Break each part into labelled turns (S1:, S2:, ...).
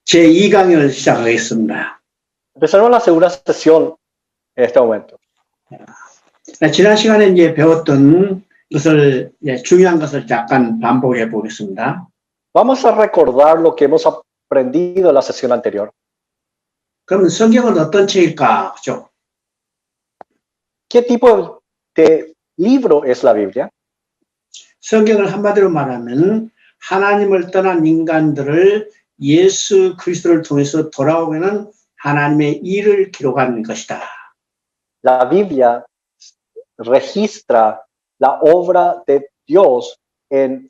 S1: 제2강을 시작하겠습니다.
S2: Empezaremos la segunda sesión en este momento.
S1: 지난 시간에 이제 배웠던 것을 중요한 것을 잠깐 반복해 보겠습니다.
S2: Vamos a recordar lo que hemos aprendido en la sesión anterior.
S1: 그러면 성경은 어떤 책일까? 그죠?
S2: ¿Qué tipo de libro es la Biblia?
S1: 성경을 한마디로 말하면 하나님을 떠난 인간들을 예수 그리스도를 통해서 돌아오게 하는 하나님의 일을 기록한 것이다.
S2: La Biblia registra la obra de Dios en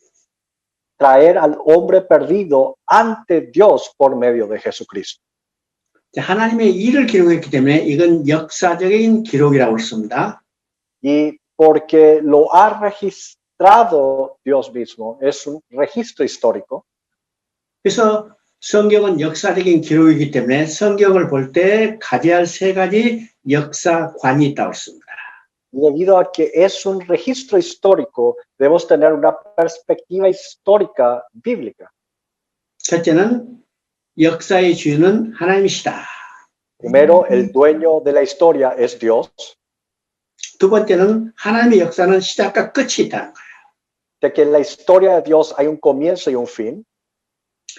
S2: traer al hombre perdido ante Dios por medio de Jesucristo.
S1: 하나님의 일을 기록했기 때문에 이건 역사적인 기록이라고 했습니다.
S2: Y porque lo ha registrado Dios mismo, es un registro histórico.
S1: 그래서 성경은 역사적인 기록이기 때문에 성경을 볼 때 가져야 할 세 가지 역사관이 있다고 했습니다.
S2: Debido a que es un registro histórico, debemos tener una perspectiva histórica bíblica.
S1: 첫째는 역사의 주인은 하나님이시다.
S2: Primero, el dueño de la historia es Dios.
S1: 두 번째는 하나님의 역사는 시작과 끝이 있다는 거예요.
S2: De que en la historia de Dios hay un comienzo y un fin.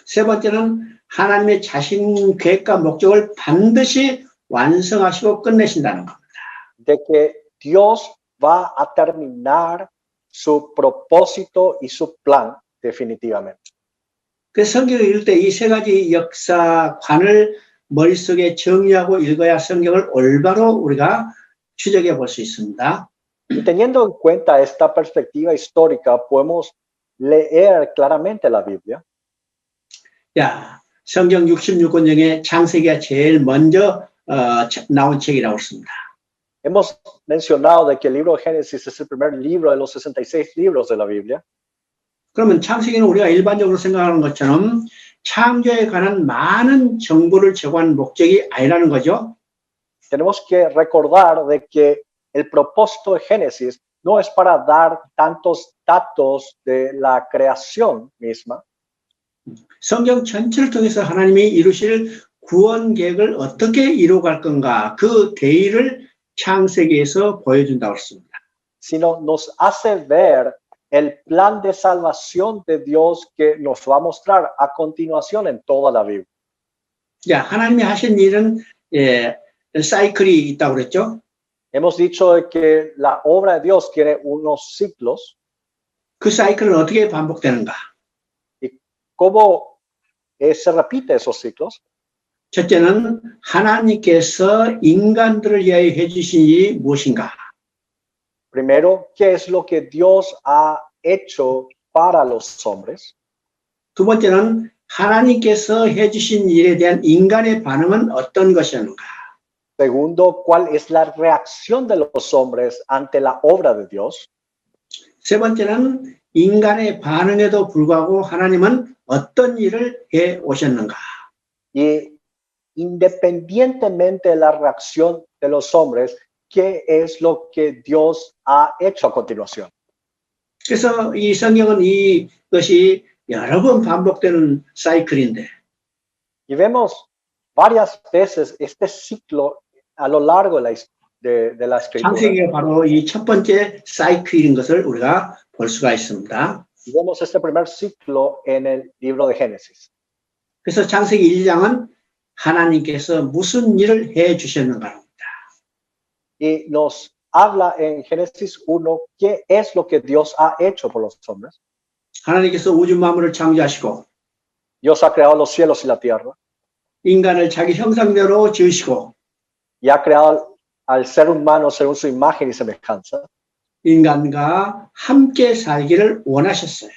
S1: 세 번째는 하나님의 자신 계획과 목적을 반드시 완성하시고 끝내신다는 겁니다.
S2: De que Dios va a terminar su propósito y su plan definitivamente.
S1: 그래서 성경을 읽을 때 이 세 가지 역사관을 머릿속에 정리하고 읽어야 성경을 올바로 우리가 추적해 볼 수 있습니다.
S2: Y teniendo en cuenta esta perspectiva histórica, podemos leer claramente la Biblia.
S1: 야, 성경 66권 중에 창세기가 제일 먼저 나온 책이라고 했습니다.
S2: Hemos mencionado de que el libro de Génesis es el primer libro de los 66 libros de la Biblia.
S1: 그러면 창세기는 우리가 일반적으로 생각하는 것처럼 창조에 관한 많은 정보를 제공하는 목적이 아니라는 거죠.
S2: Tenemos que recordar de que el propósito de Génesis no es para dar tantos datos de la creación misma.
S1: 성경 전체를 통해서 하나님이 이루실 구원 계획을 어떻게 이루어갈 건가 그 대의를 창세기에서 보여준다고 했습니다.
S2: Sino nos hace ver el plan de salvación de Dios que nos va a mostrar a continuación en toda la Biblia.
S1: 야, 하나님이 하신 일은 사이클이 있다고 그랬죠.
S2: Hemos dicho de que la obra de Dios tiene unos ciclos.
S1: 그 사이클은 어떻게 반복되는가?
S2: ¿Y cómo se repite esos ciclos?
S1: 첫째는 하나님께서 인간들을 위하여 해주신 일이 무엇인가?
S2: Primero, ¿qué es lo que Dios ha hecho para los hombres?
S1: 두 번째는 하나님께서 해주신 일에 대한 인간의 반응은 어떤 것이었는가?
S2: Segundo, ¿cuál es la reacción de los hombres ante la obra de Dios?
S1: 세 번째는 인간의 반응에도 불구하고 하나님은 어떤 일을 해 오셨는가?
S2: Y independientemente de la reacción de los hombres, ¿qué es lo que Dios ha hecho a continuación?
S1: 그래서 이 성경은 이것이 여러 번 반복되는 사이클인데
S2: Y vemos varias veces este ciclo a lo largo de la escritura.
S1: 창세기가 바로 이 첫 번째 사이클인 것을 우리가 볼 수가 있습니다.
S2: Y vemos este primer ciclo en el libro de Génesis.
S1: 그래서 창세기 1장은 하나님께서 무슨 일을 해 주셨는가입니다.
S2: Y nos habla en Génesis 1 qué es lo que Dios ha hecho por los hombres.
S1: 하나님께서 우주 만물을 창조하시고
S2: Dios ha creado los cielos y la tierra.
S1: 인간을 자기 형상대로 지으시고
S2: Y ha creado al ser humano según su imagen y semejanza.
S1: 인간과 함께 살기를 원하셨어요.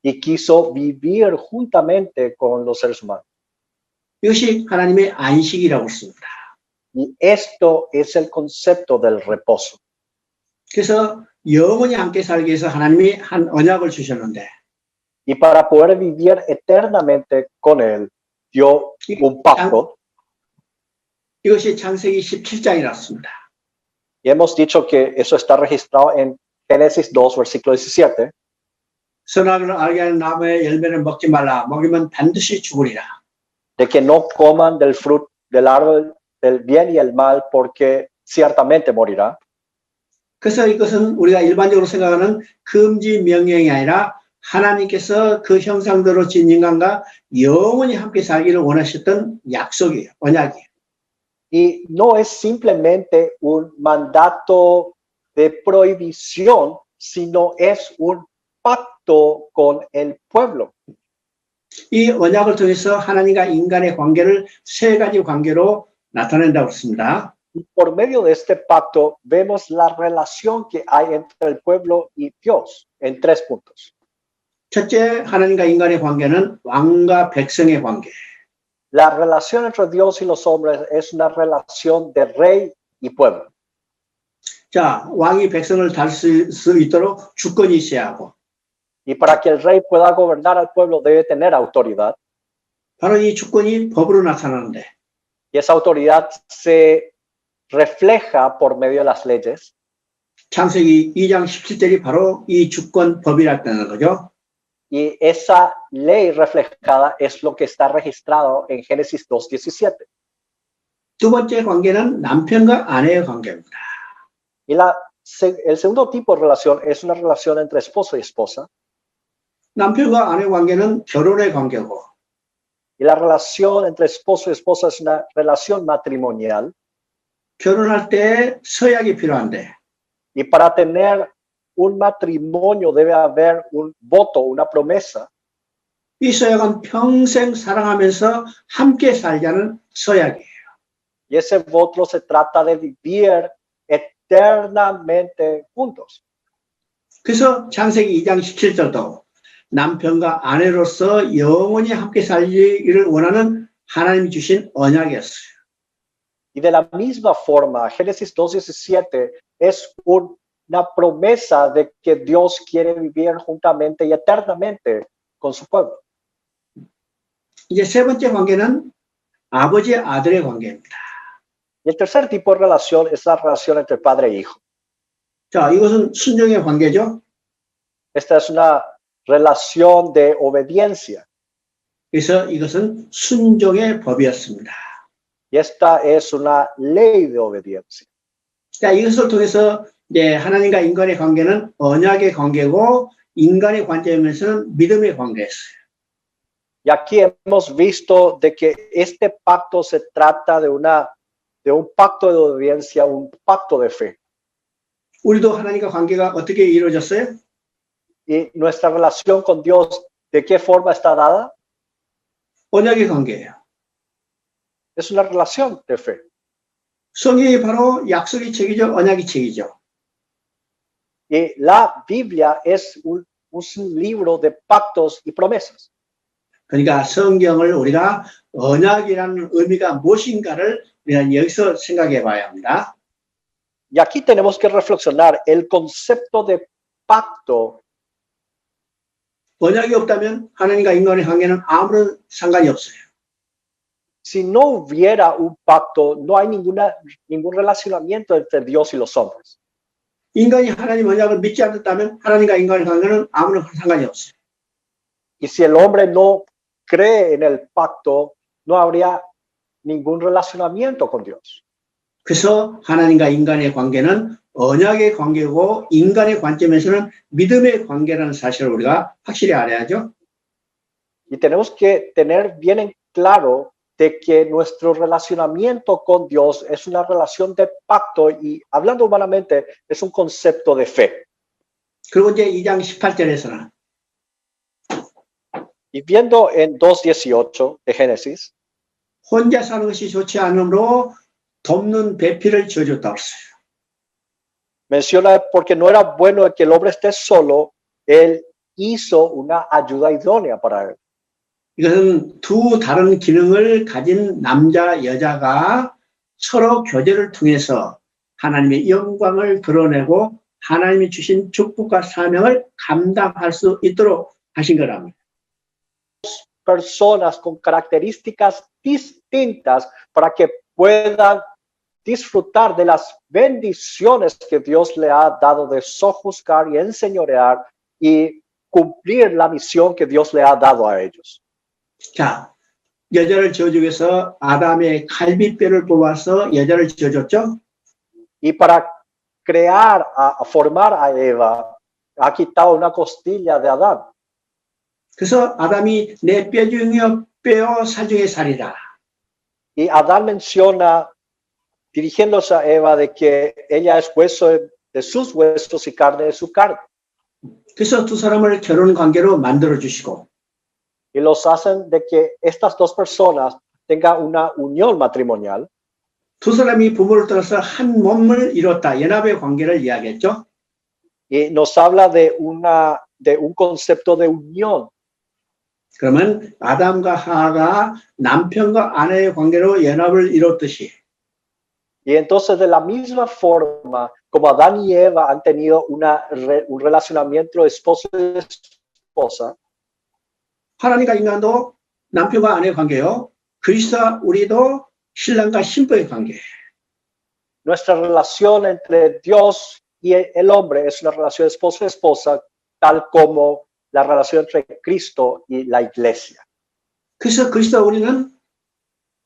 S2: Y quiso vivir juntamente con los seres humanos.
S1: 이것이 하나님의 안식이라고 했습니다.
S2: Y esto es el concepto del reposo.
S1: 그래서 영원히 함께 살기 위해서 하나님이 한 언약을 주셨는데
S2: Y para poder vivir eternamente con él, dio un pacto.
S1: 이것이 창세기 17장이었습니다.
S2: Y hemos dicho que eso está registrado en Génesis 2, versículo 17.
S1: 선악을 알게 하는 나무의 열매를 먹지 말라. 먹으면 반드시 죽으리라.
S2: de que no coman del fruto del árbol del bien y el mal, porque ciertamente morirá.
S1: 그래서 이것은 우리가 일반적으로 생각하는 금지 명령이 아니라 하나님께서 그 형상대로 지은 인간과 영원히 함께 살기를 원하셨던 약속이에요. 언약이에요.
S2: Y no es simplemente un mandato de prohibición, sino es un pacto con el pueblo.
S1: 이 언약을 통해서 하나님과 인간의 관계를 세 가지 관계로 나타낸다고 했습니다.
S2: Y por medio de este pacto vemos la relación que hay entre el pueblo y Dios en 3 puntos.
S1: 첫째, 하나님과 인간의 관계는 왕과 백성의 관계.
S2: La relación entre Dios y los hombres es una relación de rey y pueblo.
S1: 자, 왕이 백성을 다스릴 수 있도록 주권이 있어야 하고,
S2: Y para que el rey pueda gobernar al pueblo debe tener autoridad.
S1: 바로 이 주권이 법으로 나타나는데,
S2: Y esa autoridad se refleja por medio de las leyes.
S1: 창세기 2장 17절이 바로 이 주권 법이라는 거죠.
S2: Y esa ley reflejada es lo que está registrado en Génesis 2:17.
S1: 두 번째 관계는 남편과 아내의 관계입니다.
S2: Y el segundo tipo de relación es una relación entre esposo y esposa.
S1: 남편과 아내 관계는 결혼의 관계고,
S2: Y la relación entre esposo y esposa es una relación matrimonial.
S1: 결혼할 때 서약이 필요한데,
S2: Y para tener un matrimonio debe haber un voto, una promesa.
S1: 이 서약은 평생 사랑하면서 함께 살자는 서약이에요.
S2: Y ese voto se trata de vivir eternamente juntos.
S1: 그래서 창세기 2장 17절도 남편과 아내로서 영원히 함께 살기를 원하는 하나님이 주신 언약이었어요.
S2: Y de la misma forma, Génesis 2:17 es una promesa de que Dios quiere vivir juntamente y eternamente con su pueblo.
S1: 이제 세 번째 관계는 아버지 아들의 관계입니다.
S2: Y el tercer tipo de relación es la relación entre padre e hijo.
S1: 자, 이것은 순종의 관계죠.
S2: Esta es una relación de obediencia.
S1: 그래서 이것은 순종의 법이었습니다.
S2: Y esta es una ley de obediencia.
S1: 자, 이것을 통해서 이제 하나님과 인간의 관계는 언약의 관계고 인간의 관점에서는 믿음의 관계였어요.
S2: Y aquí hemos visto de que este pacto se trata de un pacto de obediencia, un pacto de fe.
S1: 우리도 하나님과 관계가 어떻게 이루어졌어요?
S2: Y nuestra relación con Dios, ¿de qué forma está dada?
S1: 언약의 관계예요.
S2: Es una relación de fe.
S1: 성경이 바로 약속의 책이죠. 언약의 책이죠.
S2: Y la Biblia es un libro de pactos y promesas.
S1: 그러니까 성경을 우리가 언약이라는 의미가 무엇인가를 우리가 여기서 생각해 봐야 합니다.
S2: Y aquí tenemos que reflexionar el concepto de pacto.
S1: 언약이 없다면 하나님과 인간의 관계는 아무런 상관이 없어요.
S2: Si no hubiera un pacto, no hay ningún relacionamiento entre Dios y los hombres.
S1: 인간이 하나님 언약을 믿지 않았다면 하나님과 인간의 관계는 아무런 상관이 없어요.
S2: Y si el hombre no cree en el pacto, no habría ningún relacionamiento con Dios.
S1: 그래서 하나님과 인간의 관계는 언약의 관계고 인간의 관점에서는 믿음의 관계라는 사실을 우리가 확실히 알아야죠.
S2: Y tenemos que tener bien en claro de que nuestro relacionamiento con Dios es una relación de pacto y hablando humanamente es un concepto de fe.
S1: 그리고 이제 2장 18절에서는
S2: Y viendo en 2:18 de Génesis,
S1: 혼자 사는 것이 좋지 않으므로 돕는 배필을 지어줬다고 했어요.
S2: menciona porque no era bueno que el hombre esté solo, él hizo una ayuda idónea para él.
S1: 이것은 두 다른 기능을 가진 남자, 여자가 서로 교제를 통해서 하나님의 영광을 드러내고 하나님이 주신 축복과 사명을 감당할 수 있도록 하신 거랍니다.
S2: Personas con características distintas para que puedan disfrutar de las bendiciones que Dios le ha dado de sojuzgar y enseñorear y cumplir la misión que Dios le ha dado a ellos.
S1: 자, 여자를 지어주기 위해서 아담의 갈비뼈를 뽑아서 여자를 지어줬죠.
S2: Y para crear, a formar a Eva, ha quitado una costilla de Adán.
S1: 그래서 아담이 내 뼈 중에 뼈, 살 중에 살이다.
S2: Y Adán menciona, dirigiéndose a Eva, de que ella es hueso de sus huesos y carne de su carne.
S1: 그래서 두 사람을 결혼 관계로 만들어 주시고
S2: Y los hacen de que estas dos personas tengan una unión matrimonial.
S1: 두 사람이 부모를 떠나서 한 몸을 이뤘다. 연합의 관계를 이야기했죠.
S2: Y nos habla de un concepto de unión.
S1: 그러면 아담과 하와가 남편과 아내의 관계로 연합을 이뤘듯이
S2: Y entonces de la misma forma como Adán y Eva han tenido un relacionamiento de esposo y esposa,
S1: 하나님과 인간도 남편과 아내의 관계요. 그리스도와 우리도 신랑과 신부의 관계.
S2: nuestra relación entre Dios y el hombre es una relación de esposo y esposa, tal como la relación entre Cristo y la iglesia.
S1: 그래서 그리스도와 우리는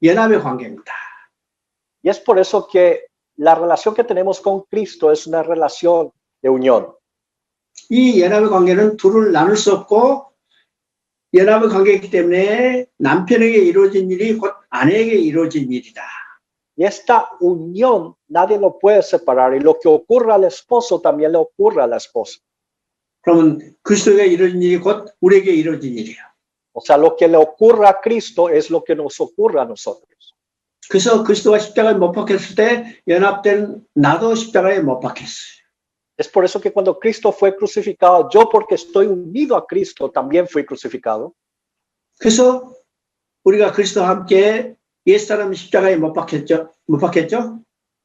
S1: 연합의 관계입니다.
S2: Y es por eso que la relación que tenemos con Cristo es una relación de unión.
S1: 이 연합의 관계는 둘을 나눌 수 없고 연합의 관계이기 때문에 남편에게 이루어진 일이 곧 아내에게 이루어진 일이다.
S2: Y esta unión nadie lo puede separar, y lo que ocurre al esposo también le ocurre a la esposa.
S1: 그러면 그리스도에게 이루어진 일이 곧 우리에게 이루어진 일이야.
S2: O sea, lo que le ocurre a Cristo es lo que nos ocurre a nosotros.
S1: 그래서 그리스도가 십자가에 못 박혔을 때 연합된 나도 십자가에 못 박혔어요.
S2: Es por eso que cuando Cristo fue crucificado, yo porque estoy unido a Cristo también fui crucificado.
S1: 그래서 우리가 그리스도와 함께 옛사람 십자가에 못 박혔죠? 못 박혔죠?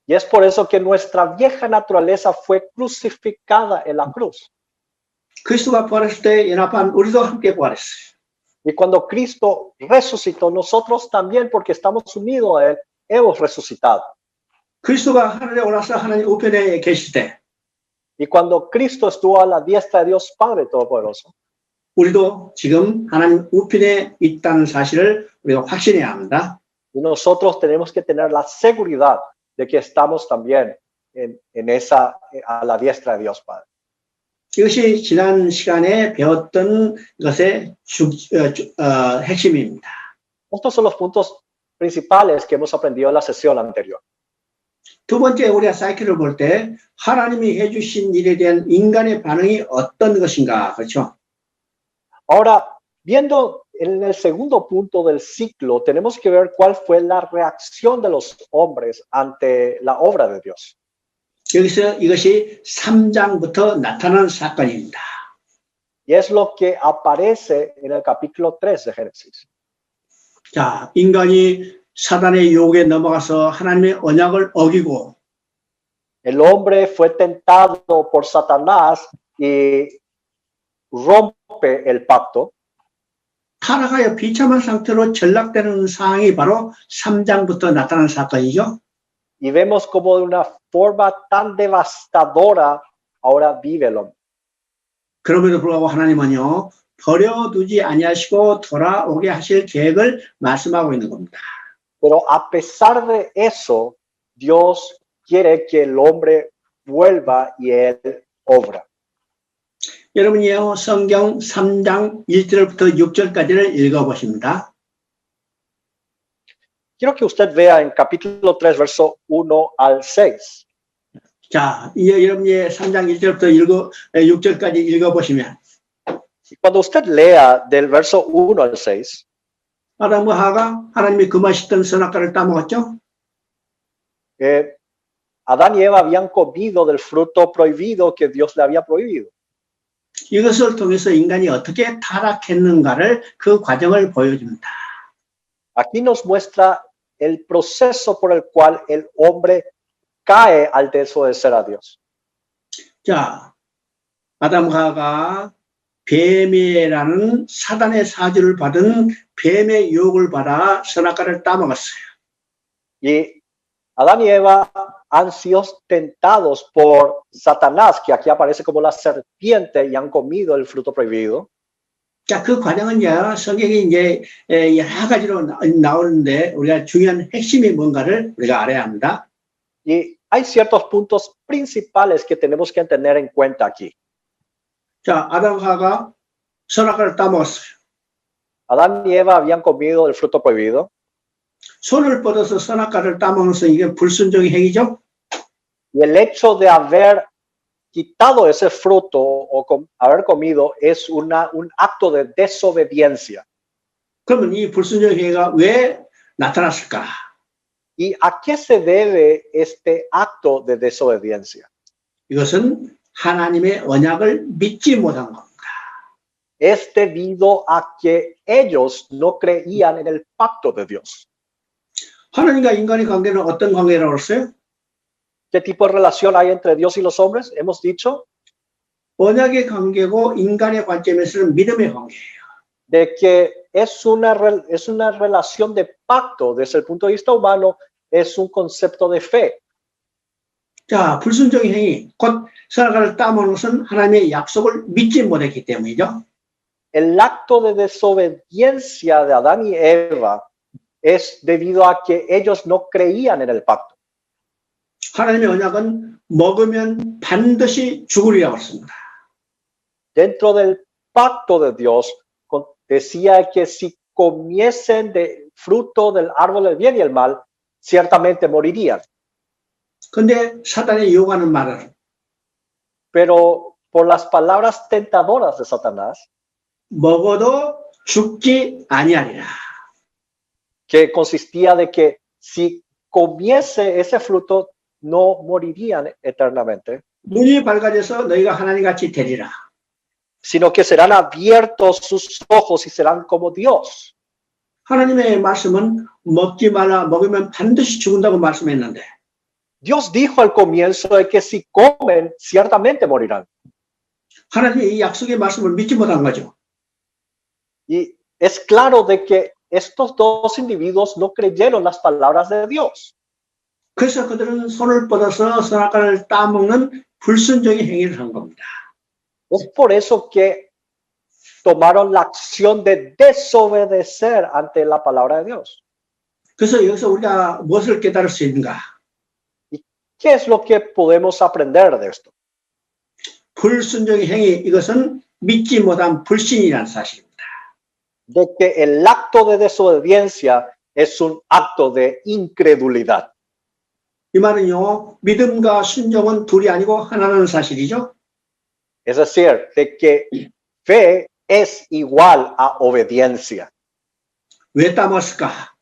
S2: Y es por eso que nuestra vieja naturaleza fue crucificada en la cruz.
S1: 그리스도가 부활했을 때 연합한 우리도 함께 부활했어요.
S2: Y cuando Cristo resucitó, nosotros también, porque estamos unidos a Él, hemos resucitado.
S1: 그리스도가 하늘에 올라서 하나님 우편에 계실 때
S2: Y cuando Cristo estuvo a la diestra de Dios Padre Todopoderoso,
S1: 우리도 지금 하나님 우편에 있다는 사실을 우리가 확신해야 합니다.
S2: y nosotros tenemos que tener la seguridad de que estamos también a la diestra de Dios Padre.
S1: 이것이 지난 시간에 배웠던 것의 핵심입니다.
S2: Estos son los puntos principales que hemos aprendido en la sesión anterior.
S1: 두 번째 우리가 사이클을 볼 때 하나님이 해주신 일에 대한 인간의 반응이 어떤 것인가, 그렇죠?
S2: Ahora, viendo en el segundo punto del ciclo, tenemos que ver cuál fue la reacción de los hombres ante la obra de Dios.
S1: 여기서 이것이 3장부터 나타난 사건입니다.
S2: Y es lo que aparece en el capítulo 3 de Génesis.
S1: 자, 인간이 사단의 유혹에 넘어가서 하나님의 언약을 어기고
S2: El hombre fue tentado por Satanás y rompe el pacto.
S1: 타락하여 비참한 상태로 전락되는 상황이 바로 3장부터 나타난 사건이죠.
S2: Y vemos como de una forma tan devastadora ahora vive el hombre.
S1: 그럼에도 불구하고 하나님은요, 버려두지 아니하시고 돌아오게 하실 계획을 말씀하고 있는 겁니다.
S2: Pero a pesar de eso, Dios quiere que el hombre vuelva y él obra.
S1: 여러분이요, 성경 3장 1절부터 6절까지를 읽어보십니다.
S2: Quiero que usted vea en capítulo 3, verso 1 al 6.
S1: 자, 여러분이 3장 1절부터 6절까지 읽어보시면
S2: Y cuando usted lea del verso 1 al 6,
S1: 아담과 하가 하나님이 금하셨던 선악과를 따먹었죠.
S2: Adán y Eva habían comido del fruto prohibido que Dios le había prohibido.
S1: 이것을 통해서 인간이 어떻게 타락했는가를 그 과정을 보여줍니다.
S2: Aquí nos muestra el proceso por el cual el hombre cae al desobedecer a Dios.
S1: 자, 아담과 하가 뱀이라는 사단의 사주를 받은 뱀의 유혹을 받아 선악과를 따먹었어요.
S2: Y Adán y Eva han sido tentados por Satanás, que aquí aparece como la serpiente, y han comido el fruto prohibido.
S1: 자, 그 과정은 이제 성경이 이제 여러 가지로 나오는데 우리가 중요한 핵심이 뭔가를 우리가 알아야 합니다.
S2: Y hay ciertos puntos principales que tenemos que tener en cuenta aquí.
S1: 자, 아담하가 선악과를 따먹었어요.
S2: Adán y Eva habían comido el fruto prohibido.
S1: 손을 뻗어서 선악과를 따먹어서 이게 불순종의 행위죠.
S2: Y el hecho de haber quitado ese fruto o haber comido es un acto de desobediencia.
S1: 그러면 이 불순종의 행위가 왜 나타났을까?
S2: ¿Y a qué se debe este acto de desobediencia?
S1: 이것은 하나님의 언약을 믿지 못한 겁니다.
S2: Es debido a que ellos no creían en el pacto de Dios.
S1: 하나님과 인간의 관계는 어떤 관계라고 했어요?
S2: ¿Qué tipo de relación hay entre Dios y los hombres? Hemos dicho
S1: 언약의 관계고 인간의 관점에서는 믿음의 관계예요.
S2: de que es una relación de pacto desde el punto de vista humano, es un concepto de fe.
S1: 자, 불순종의 행위, 곧 선악과를 따먹는 것은 하나님의 약속을 믿지 못했기 때문이죠.
S2: El acto de desobediencia de Adán y Eva es debido a que ellos no creían en el pacto.
S1: 하나님의 언약은 먹으면 반드시 죽으리라고 했습니다.
S2: Dentro del pacto de Dios decía que si comiesen de fruto del árbol del bien y el mal, ciertamente morirían.
S1: 근데 사단이 요구하는 말은
S2: Pero por las palabras tentadoras de Satanás,
S1: 먹어도 죽지 아니하리라.
S2: que consistía de que si comiese ese fruto, no morirían eternamente,
S1: 눈이 밝아져서 너희가 하나님같이 되리라.
S2: sino que serán abiertos sus ojos y serán como Dios.
S1: 하나님의 말씀은 먹지 말라, 먹으면 반드시 죽는다고 말씀했는데
S2: Dios dijo al comienzo de que si comen, ciertamente morirán.
S1: 하나님의 이 약속의 말씀을 믿지 못한 거죠.
S2: Y es claro de que estos dos individuos no creyeron las palabras de Dios.
S1: 그래서 그들은 손을 뻗어서 선악과를 따먹는 불순종의 행위를 한 겁니다.
S2: Es por eso que tomaron la acción de desobedecer ante la palabra de Dios.
S1: 그래서 여기서 우리가 무엇을 깨달을 수 있는가?
S2: ¿Qué es lo que podemos aprender de esto?
S1: 불순종의 행위, 이것은 믿지 못한 불신이라는 사실입니다.
S2: De que el acto de desobediencia es un acto de incredulidad.
S1: 이 말은요, 믿음과 순종은 둘이 아니고 하나라는 사실이죠.
S2: Es decir, de que fe es igual a obediencia.
S1: 왜 따먹었을까?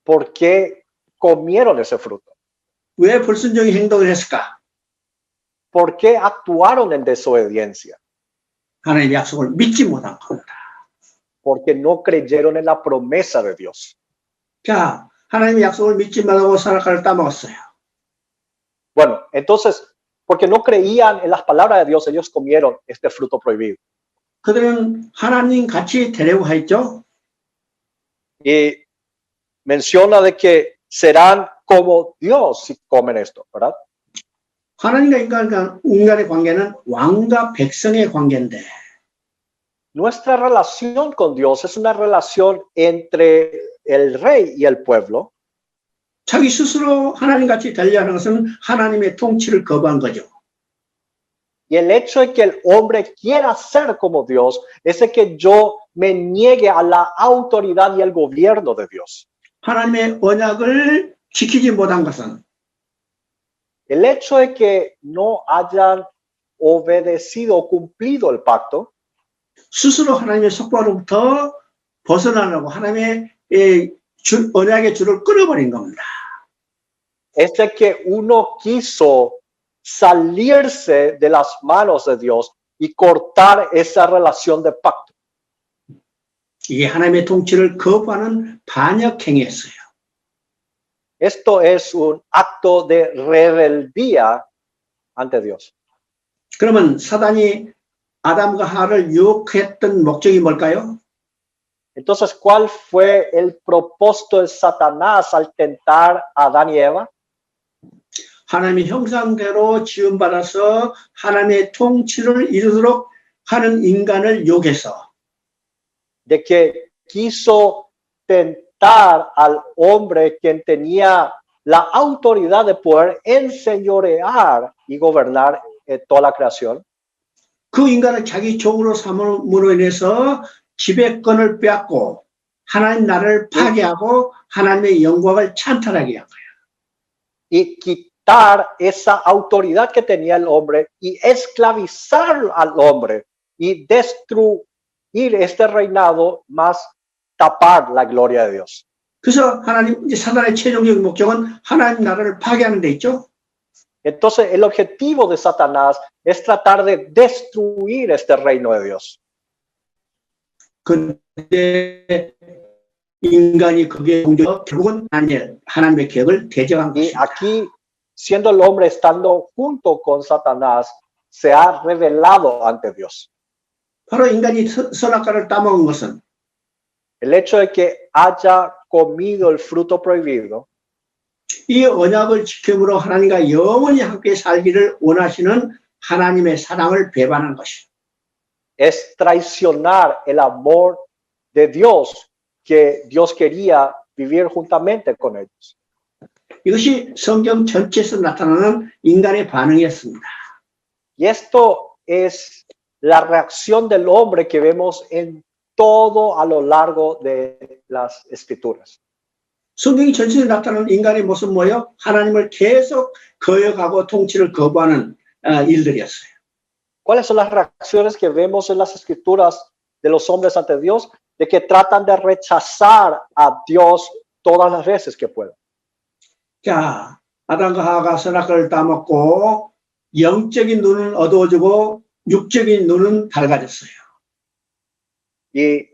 S2: ¿Por qué comieron ese fruto?
S1: 왜 불순종의 행동을 했을까?
S2: ¿Por qué actuaron en desobediencia?
S1: 하나님의 약속을 믿지 못한 겁니다.
S2: Porque no creyeron en la promesa de Dios.
S1: 자, 하나님의 약속을 믿지 말고 선악과를 따먹었어요.
S2: Bueno, entonces, porque no creían en las palabras de Dios, ellos comieron este fruto prohibido.
S1: 그들은 하나님 같이 되려고 했죠.
S2: Y menciona de que serán como Dios si comen esto, ¿verdad?
S1: 하나님과 인간의 관계는 왕과 백성의 관계인데
S2: Nuestra relación con Dios es una relación entre el rey y el pueblo.
S1: 자기 스스로 하나님같이 되려는 것은 하나님의 통치를 거부한 거죠.
S2: Y el hecho de que el hombre quiera ser como Dios es de que yo me niegue a la autoridad y el gobierno de Dios.
S1: 하나님의 언약을 지키지 못한 것은
S2: El hecho de que no hayan obedecido o cumplido el pacto
S1: 스스로 하나님의 속과로부터 벗어나려고 하나님의 언약의 줄을 끊어버린 겁니다.
S2: es de que uno quiso salirse de las manos de Dios y cortar esa relación de pacto.
S1: 이게 하나님의 통치를 거부하는 반역 행위였어요.
S2: Esto es un acto de rebeldía ante Dios.
S1: 그러면 사단이 아담과 하와를 유혹했던 목적이 뭘까요?
S2: Entonces, ¿cuál fue el propósito de Satanás al tentar a Adán y Eva?
S1: 하나님의 형상대로 지음받아서 하나님의 통치를 이루도록 하는 인간을 욕해서
S2: de que quiso tentar al hombre quien tenía la autoridad de poder enseñorear y gobernar toda la creación.
S1: 그 인간을 자기 종으로 삼음으로 인해서 지배권을 빼앗고 하나님 나라를 파괴하고 하나님의 영광을 찬탈하게 한 거예요.
S2: Y quitar esa autoridad que tenía el hombre y esclavizar al hombre y destruir este reinado, más tapar la gloria de Dios.
S1: 그래서 하나님 이제 사단의 최종적인 목적은 하나님 나라를 파괴하는 데 있죠.
S2: Entonces, el objetivo de Satanás es tratar de destruir este reino de Dios.
S1: 근데 인간이 거기에 공격 결국은 하나님의 계획을 대적한
S2: Y
S1: 것입니다.
S2: aquí, siendo el hombre estando junto con Satanás, se ha revelado ante Dios.
S1: 바로 인간이 선악과를 따먹은 것은
S2: El hecho de que haya comido el fruto prohibido
S1: 이 언약을 지킴으로 하나님과 영원히 함께 살기를 원하시는 하나님의 사랑을 배반한 것이죠.
S2: es traicionar el amor de Dios, que Dios quería vivir juntamente con ellos.
S1: 이것이 성경 전체에서 나타나는 인간의 반응이었습니다.
S2: Y esto es la reacción del hombre que vemos en todo a lo largo de las escrituras.
S1: 성경이 전체에 나타나는 인간의 모습 뭐예요? 하나님을 계속 거역하고 통치를 거부하는 일들이었어요.
S2: ¿Cuáles son las reacciones que vemos en las escrituras de los hombres ante Dios? De que tratan de rechazar a Dios todas las veces que pueden.
S1: 자, 아담과 하와가 선악과를 따먹고 영적인 눈은 어두워지고 육적인 눈은 밝아졌어요.
S2: Y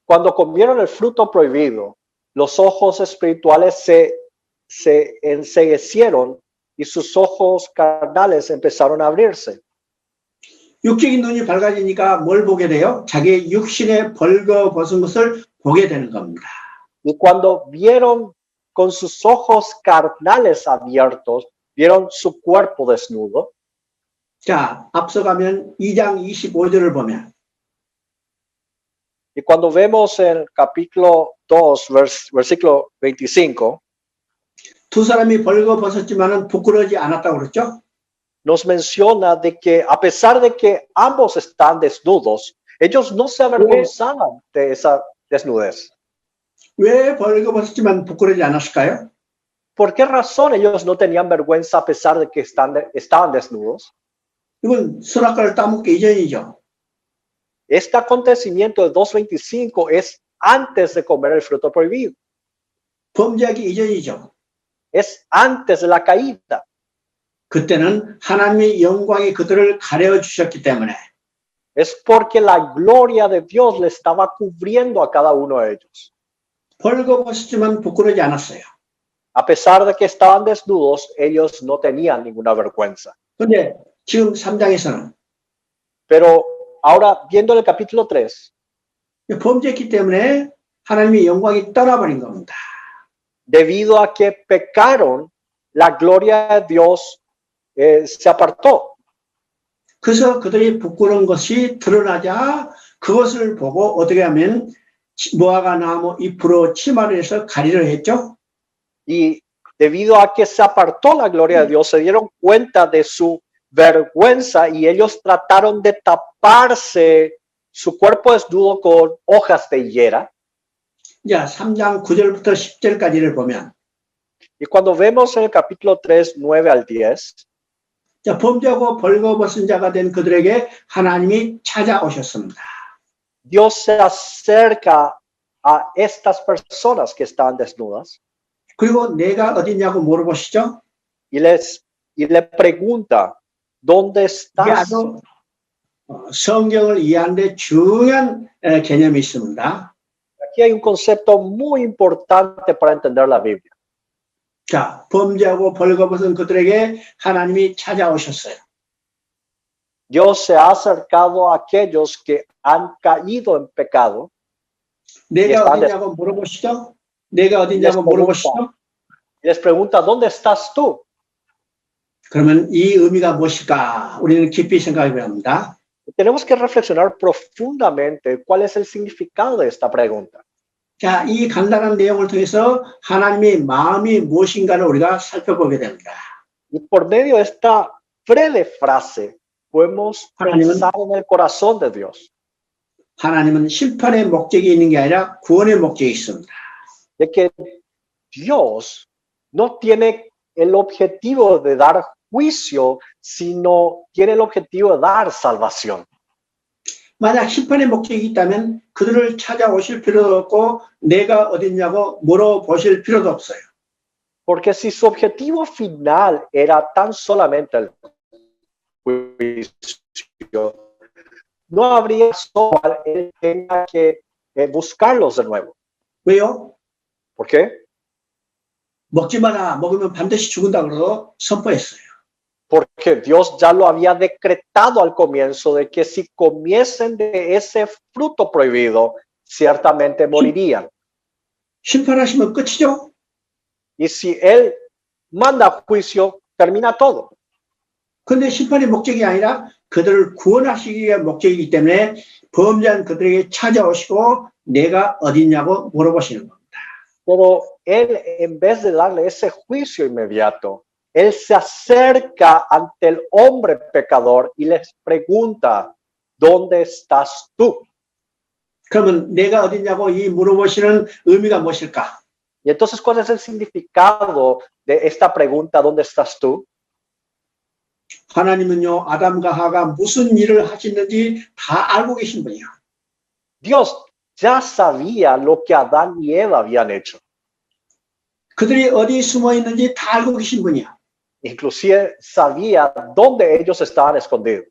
S2: cuando comieron el fruto prohibido, los ojos espirituales se enceguecieron y sus ojos carnales empezaron a abrirse.
S1: 육적인 눈이 밝아지니까 뭘 보게 돼요? 자기의 육신에 벌거벗은 것을 보게 되는 겁니다.
S2: Y cuando vieron con sus ojos carnales abiertos, vieron su cuerpo desnudo.
S1: 자, 앞서가면 2장 25절을 보면
S2: Y cuando vemos el capítulo 2, versículo 25,
S1: 두 사람이 벌거벗었지만은 부끄러워하지 않았다고 그랬죠?
S2: nos menciona de que a pesar de que ambos están desnudos, ellos no se avergonzaban de esa desnudez.
S1: 왜 벌거벗었지만 부끄러워하지 않았을까요?
S2: ¿Por qué razón ellos no tenían vergüenza a pesar de que estaban desnudos?
S1: 이건 선악과를 따먹기 이전이죠.
S2: Este acontecimiento de 2.25 es antes de comer el fruto prohibido.
S1: 범죄하기 이전이죠.
S2: Es antes de la caída.
S1: 그때는 하나님의 영광이 그들을 가려 주셨기 때문에
S2: Es porque la gloria de Dios le estaba cubriendo a cada uno de ellos.
S1: 벌거벗었지만 부끄러워하지 않았어요.
S2: A pesar de que estaban desnudos, ellos no tenían ninguna vergüenza.
S1: 그런데 지금 3장에서는
S2: Pero ahora, viendo el capítulo 3,
S1: 범죄했기 때문에 하나님의 영광이 떠나버린 겁니다.
S2: debido a que pecaron, la gloria de Dios se apartó.
S1: 그래서 그들이 부끄러운 것이 드러나자 그것을 보고 어떻게 하면 무화과 나무 잎으로 치마를 해서 가리려 했죠.
S2: Y debido a que se apartó la gloria de Dios, se dieron cuenta de su vergüenza y ellos trataron de taparse su cuerpo desnudo con hojas de higuera.
S1: 자, 3장 9절부터 10절까지를 보면
S2: Y cuando vemos en el capítulo 3, 9 al 10,
S1: 자, 범죄하고 벌거벗은 자가 된 그들에게 하나님이 찾아오셨습니다.
S2: Dios se acerca a estas personas que estaban desnudas
S1: 그리고 내가 어디냐고 물어보시죠.
S2: y le pregunta, ¿dónde
S1: 이게
S2: estás?
S1: 아주 성경을 이해하는 데 중요한 개념이 있습니다.
S2: Aquí hay un concepto muy importante para entender la Biblia.
S1: 자, 범죄하고 벌거벗은 그들에게 하나님이 찾아오셨어요.
S2: Dios se ha acercado a aquellos que han caído en pecado.
S1: 내가 어디냐고 물어보시죠. 내가 어디냐고 물어보시죠.
S2: Les pregunta, ¿dónde estás tú?
S1: 그러면 이 의미가 무엇일까? 우리는 깊이 생각해 봅니다.
S2: Tenemos que reflexionar profundamente cuál es el significado de esta pregunta.
S1: 자, 이 간단한 내용을 통해서 하나님의 마음이 무엇인가를 우리가 살펴보게 됩니다.
S2: Y por medio de esta breve frase podemos
S1: 하나님은-
S2: pensar en el corazón de Dios,
S1: 하나님은 심판의 목적이 있는 게 아니라 구원의 목적이 있습니다.
S2: de que Dios no tiene el objetivo de dar juicio, sino tiene el objetivo de dar salvación.
S1: 만약 심판의 목적이 있다면 그들을 찾아오실 필요도 없고 내가 어딨냐고 물어보실 필요도 없어요.
S2: Porque si su objetivo final era tan solamente el juicio, no habría razón él tenga que buscarlos de nuevo.
S1: 왜요?
S2: ¿Por qué?
S1: 먹지 마라. 먹으면 반드시 죽는다 그러고 선포했어요.
S2: Porque Dios ya lo había decretado al comienzo de que si comiesen de ese fruto prohibido, ciertamente morirían.
S1: 심판하시면 끝이죠.
S2: Y si Él manda juicio, termina todo.
S1: 그런데 심판의 목적이 아니라 그들을 구원하시기 위한 목적이기 때문에 범죄한 그들에게 찾아오시고 내가 어딨냐고 물어보시는 겁니다.
S2: Pero Él, en vez de darle ese juicio inmediato, Él se acerca ante el hombre pecador y les pregunta, ¿dónde estás tú?
S1: 그러면 내가 어딨냐고 이 물어보시는 의미가 무엇일까?
S2: Y entonces, ¿cuál es el significado de esta pregunta, ¿dónde estás tú?
S1: 하나님은요, 아담과 하가 무슨 일을 하시는지 다 알고 계신 분이야.
S2: Dios ya sabía lo que Adán y Eva habían hecho.
S1: 그들이 어디 숨어 있는지 다 알고 계신 분이야.
S2: Inclusive sabía dónde ellos estaban escondidos.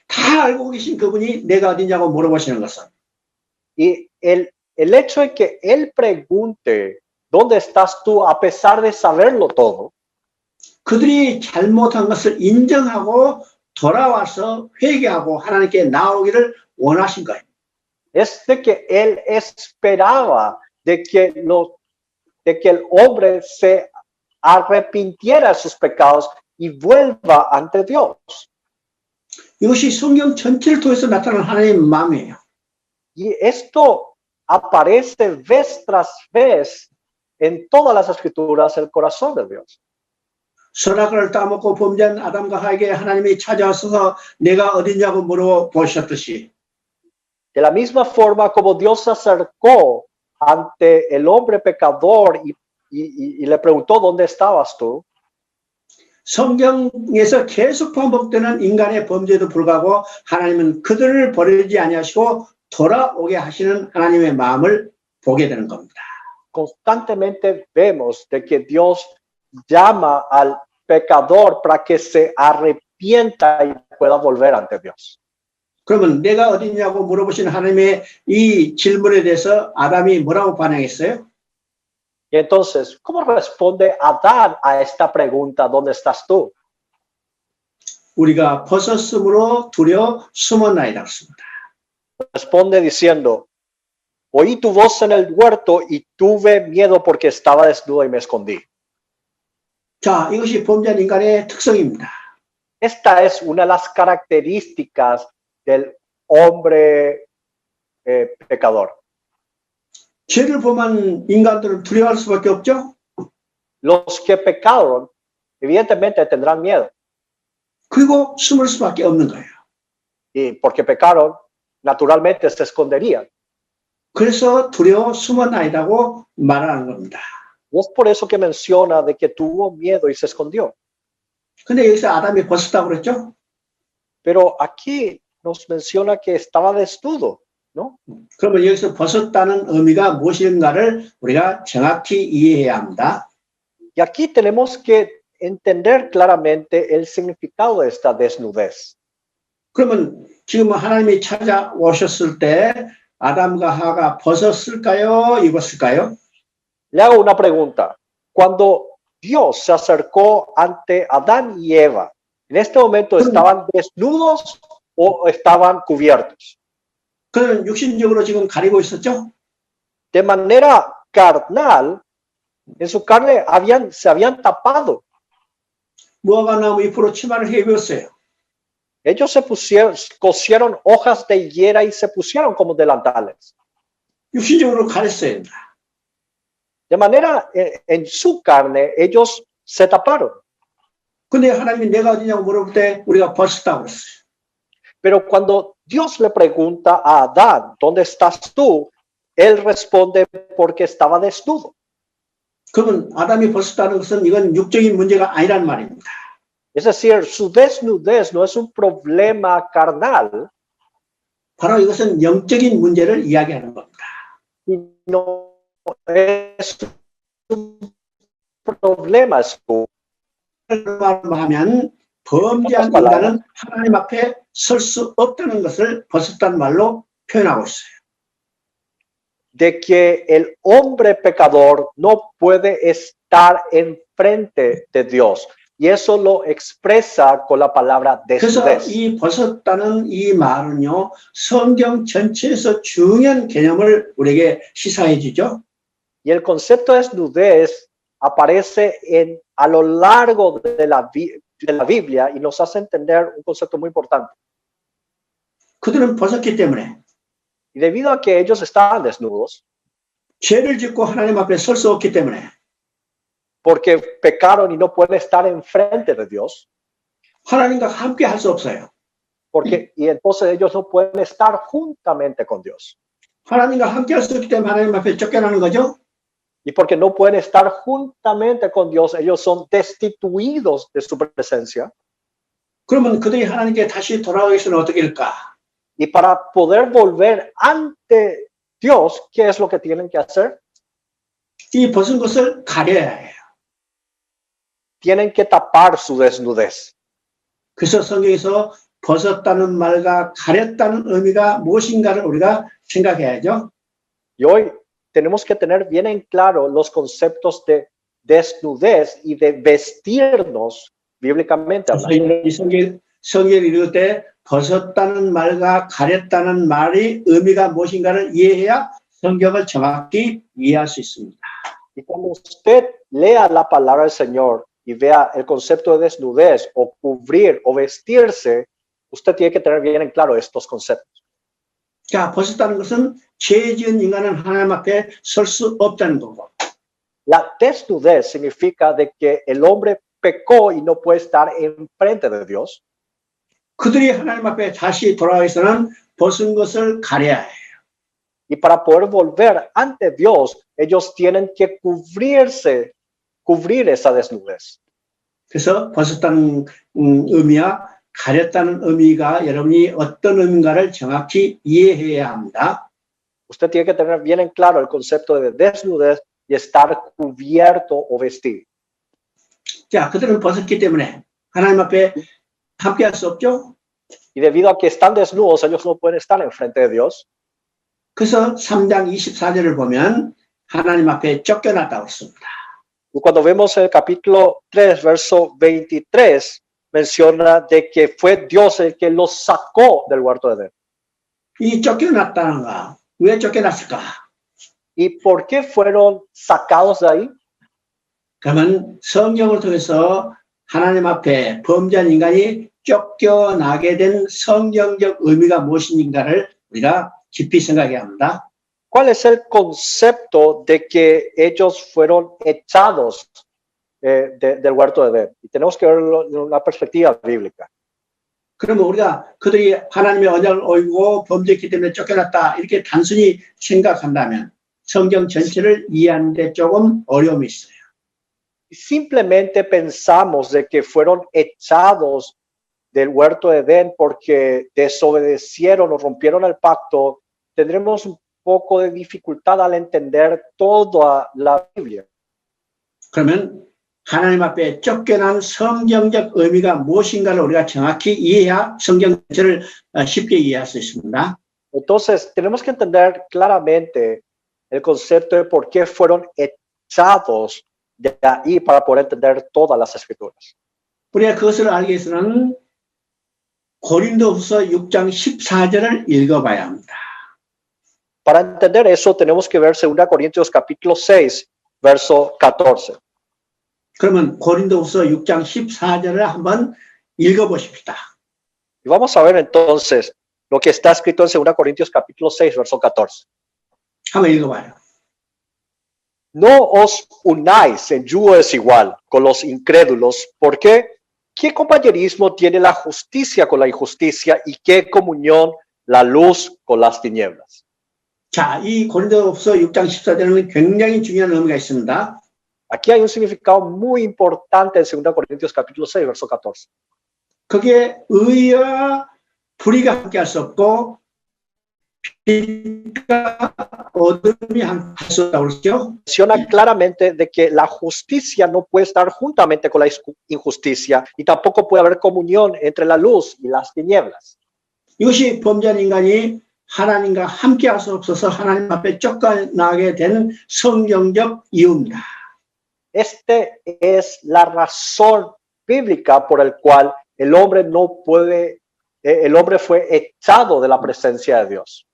S1: 다 알고 계신 그분이 내가 어디냐고 물어보시는 것은
S2: Y el hecho de que Él pregunte, ¿dónde estás tú? A pesar de saberlo todo,
S1: 그들이 잘못한 것을 인정하고 돌아와서 회개하고 하나님께 나오기를 원하신 거예요.
S2: es de que Él esperaba de que el hombre se arrepintiera de sus pecados y vuelva ante Dios.
S1: 이것이 성경 전체를 통해서 나타나는 하나님의 마음이에요.
S2: Y esto aparece vez tras vez en todas las escrituras, el corazón de Dios.
S1: 선악과를 따먹고 범죄한 아담과 하에게 하나님이 찾아와서 내가 어디냐고 물어보셨듯이
S2: De la misma forma como Dios se acercó ante el hombre pecador y le preguntó, ¿dónde estabas tú?
S1: 성경에서 계속 반복되는 인간의 범죄에도 불구하고 하나님은 그들을 버리지 아니하시고 돌아오게 하시는 하나님의 마음을 보게 되는 겁니다.
S2: Constantemente vemos de que Dios llama al pecador para que se arrepienta y pueda volver ante Dios.
S1: 그러면 내가 어디냐고 물어보신 하나님의 이 질문에 대해서 아담이 뭐라고 반응했어요?
S2: Y entonces, ¿cómo responde Adán a esta pregunta, ¿dónde estás tú?
S1: 우리가 벗었으므로 두려워 숨었나이다 그렇습니다.
S2: Responde diciendo, oí tu voz en el huerto y tuve miedo porque estaba desnudo y me escondí.
S1: 자, 이것이 범죄한 인간의 특성입니다.
S2: Esta es una de las características del hombre pecador.
S1: 죄를 범한 인간들은 두려워할 수밖에 없죠.
S2: Los que pecaron, evidentemente tendrán miedo.
S1: 그리고 숨을 수밖에 없는 거예요.
S2: Y porque pecaron, naturalmente se esconderían.
S1: 그래서 두려워 숨었나이다고 말하는 겁니다.
S2: Y es por eso que menciona de que tuvo miedo y se escondió.
S1: 근데 여기서 아담이 벗었다고 그랬죠?
S2: Pero aquí nos menciona que estaba desnudo, ¿no?
S1: 그러면 여기서 벗었다는 의미가 무엇인가를 우리가 정확히 이해해야 합니다.
S2: Y aquí tenemos que entender claramente el significado de esta desnudez.
S1: 그러면 지금 하나님이 찾아오셨을 때 아담과 하가 벗었을까요? 입었을까요?
S2: Le hago una pregunta. Cuando Dios se acercó ante Adán y Eva, ¿en este momento estaban desnudos o estaban cubiertos?
S1: 그는 육신적으로 지금 가리고 있었죠?
S2: De manera carnal, en su carne se habían tapado.
S1: 무화과 나무 잎으로 치마를 해입었어요.
S2: Ellos cosieron hojas de higuera y se pusieron como delantales.
S1: 육신적으로 가렸어야 된다.
S2: De manera, en su carne, ellos se taparon.
S1: 근데 하나님이 내가 어디냐고 물어볼 때 우리가 벗었다고 그랬어요.
S2: Pero cuando Dios le pregunta a Adán, ¿dónde estás tú? Él responde porque estaba desnudo.
S1: 그러면 아담이 벗었다는 것은 이건 육적인 문제가 아니란 말입니다.
S2: Es decir, su desnudez no es un problema carnal,
S1: 바로 이것은 영적인 문제를 이야기하는 겁니다.
S2: sino es un problema espiritual.
S1: 하면 범죄한 인간은 하나님 앞에 설 수 없다는 것을 벗었다는 말로 표현하고 있어요.
S2: De que el hombre pecador no puede estar enfrente de Dios. Y eso lo expresa con la palabra
S1: 그래서
S2: desnudez.
S1: 이 벗었다는 이 말은요, 성경 전체에서 중요한 개념을 우리에게 시사해 주죠.
S2: Y el concepto de desnudez aparece a lo largo de la Biblia y nos hace entender un concepto muy importante.
S1: 그들은 벗었기 때문에
S2: Y debido a que ellos estaban desnudos,
S1: 죄를 짓고 하나님 앞에 설 수 없기 때문에
S2: porque pecaron y no pueden estar enfrente de Dios,
S1: 하나님과 함께 할 수 없어요.
S2: y entonces ellos no pueden estar juntamente con Dios.
S1: 하나님과 함께 할 수 없기 때문에 하나님 앞에 쫓겨나는 거죠.
S2: Y porque no pueden estar juntamente con Dios, ellos son destituidos de su presencia.
S1: 그러면 그들이 하나님께 다시 돌아가기 위해서는 어떻게 할까?
S2: Y para poder volver ante Dios, ¿qué es lo que tienen que hacer?
S1: 이 벗은 것을 가려야 해요.
S2: Tienen que tapar su desnudez.
S1: 그래서 성경에서 벗었다는 말과 가렸다는 의미가 무엇인가를 우리가 생각해야죠.
S2: Y hoy tenemos que tener bien en claro los conceptos de desnudez y de vestirnos bíblicamente hablando.
S1: 이 성경을 읽을 때 벗었다는 말과 가렸다는 말이 의미가 무엇인가를 이해해야 성경을 정확히 이해할 수 있습니다.
S2: Y cuando usted lea la palabra del Señor y vea el concepto de desnudez o cubrir o vestirse, usted tiene que tener bien en claro estos conceptos.
S1: 자, 벗었다는 것은 죄 지은 인간은 하나님 앞에 설 수 없다는 거고.
S2: La desnudez significa de que el hombre pecó y no puede estar enfrente de Dios.
S1: 그들이 하나님 앞에 다시 돌아가기 위해서는 벗은 것을 가려야 해요.
S2: Y para poder volver ante Dios, ellos tienen que cubrir esa desnudez.
S1: 그래서 벗었다는 의미와 가렸다는 의미가 여러분이 어떤 의미인가를 정확히 이해해야 합니다.
S2: Usted tiene que tener bien en claro el concepto de desnudez y estar cubierto o vestir.
S1: 자, 그들은 벗었기 때문에 하나님 앞에 함께 할 수 없죠.
S2: Y debido a que están desnudos, ellos no pueden estar enfrente de Dios.
S1: 그래서 3장 24절을 보면 하나님 앞에 쫓겨났다고 했습니다.
S2: Y cuando vemos el capítulo 3, verso 23, menciona de que fue Dios el que los sacó del huerto de Edén.
S1: 이 쫓겨났다는 거, 왜 쫓겨났을까?
S2: ¿Y por qué fueron sacados de ahí?
S1: 그러면 성경을 통해서 하나님 앞에 범죄한 인간이 쫓겨나게 된 성경적 의미가 무엇인가를 우리가 깊이 생각해야 합니다.
S2: ¿Cuál es el concepto de que ellos fueron echados del huerto de Edén? Y tenemos que verlo en una perspectiva bíblica.
S1: 그러면 우리가 그들이 하나님의 언약을 어기고 범죄했기 때문에 쫓겨났다 이렇게 단순히 생각한다면 성경 전체를 이해하는 데 조금 어려움이 있어요.
S2: Simplemente pensamos de que fueron echados del huerto de Edén porque desobedecieron o rompieron el pacto, tendremos un poco de dificultad al entender toda la Biblia.
S1: 그러면 하나님 앞에 쫓겨난 성경적 의미가 무엇인가를 우리가 정확히 이해해야 성경 전체를 쉽게 이해할 수 있습니다.
S2: Entonces, tenemos que entender claramente el concepto de por qué fueron echados de ahí para poder entender todas las escrituras.
S1: 우리가 그것을 알기 위해서는 고린도후서 6장 14절을 읽어봐야 합니다.
S2: Para entender eso, tenemos que ver 2 Corintios capítulo 6, verso 14.
S1: 그러면 고린도후서 6장 14절을 한번 읽어보십시다.
S2: Y vamos a ver entonces lo que está escrito en 2 Corintios capítulo 6, verso 14.
S1: 한번 읽어봐요.
S2: No os unáis en yugo desigual con los incrédulos, porque ¿qué compañerismo tiene la justicia con la injusticia y qué comunión la luz con las tinieblas?
S1: 자, 이 고린도후서 6장 14절에는 굉장히 중요한 의미가 있습니다.
S2: Aquí hay un significado muy importante en 2 Corintios capítulo 6, verso 14.
S1: 그게 의와 불의가 함께할 수 없고 빛과 어둠이 함께할 수 없다고 그러죠.
S2: Menciona claramente de que la justicia no puede estar juntamente con la injusticia y tampoco puede haber comunión entre la luz y las tinieblas.
S1: 이것이 범죄한 인간이 하나님과 함께할 수 없어서 하나님 앞에 쫓겨나게 된 성경적 이유입니다.
S2: Este es la razón bíblica por el cual el hombre no puede, el hombre fue echado de la presencia de Dios.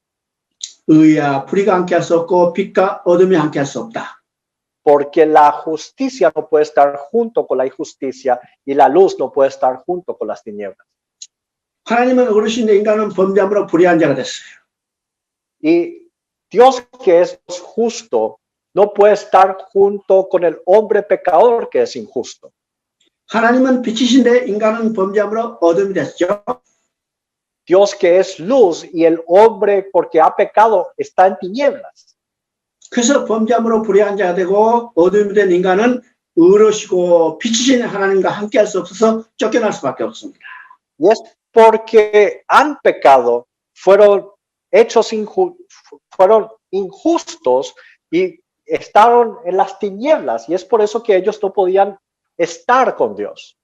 S1: 의와 불의가 함께할 수 없고 빛과 어둠이 함께할 수 없다.
S2: Porque la justicia no puede estar junto con la injusticia y la luz no puede estar junto con las tinieblas.
S1: 하나님은 어르신데 인간은 범죄함으로 불의한 자가 됐어요.
S2: Y Dios, que es justo, no puede estar junto con el hombre pecador que es injusto.
S1: 하나님은 빛이신데 인간은 범죄함으로 어둠이 됐죠.
S2: Dios, que es luz, y el hombre, porque ha pecado, está en tinieblas.
S1: 그래서 범죄함으로 불의한 자가 되고 어둠이 된 인간은 의로시고 빛이신 하나님과 함께할 수 없어서 쫓겨날 수밖에 없습니다.
S2: Y es porque han pecado, fueron hechos fueron injustos y estaban en las tinieblas, y es por eso que ellos no podían estar con Dios.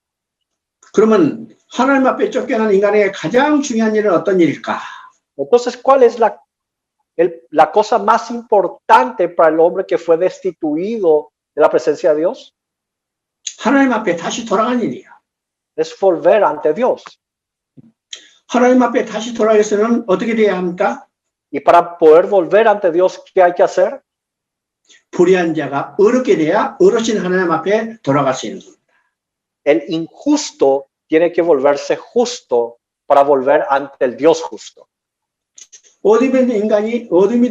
S1: 그러면 하나님 앞에 쫓겨난 인간에게 가장 중요한 일은 어떤 일일까?
S2: Entonces, ¿cuál es la cosa más importante para el hombre que fue destituido de la presencia de Dios?
S1: 하나님 앞에 다시 돌아간 일이야.
S2: Es volver ante Dios.
S1: 하나님 앞에 다시 돌아가기 위해서는 어떻게 돼야 합니까?
S2: Y para poder volver ante Dios, ¿qué hay que hacer?
S1: 불의한 자가 의롭게 돼야 의로신 하나님 앞에 돌아갈 수 있는 겁니다.
S2: El injusto tiene que volverse justo para volver ante el Dios justo.
S1: 어둠이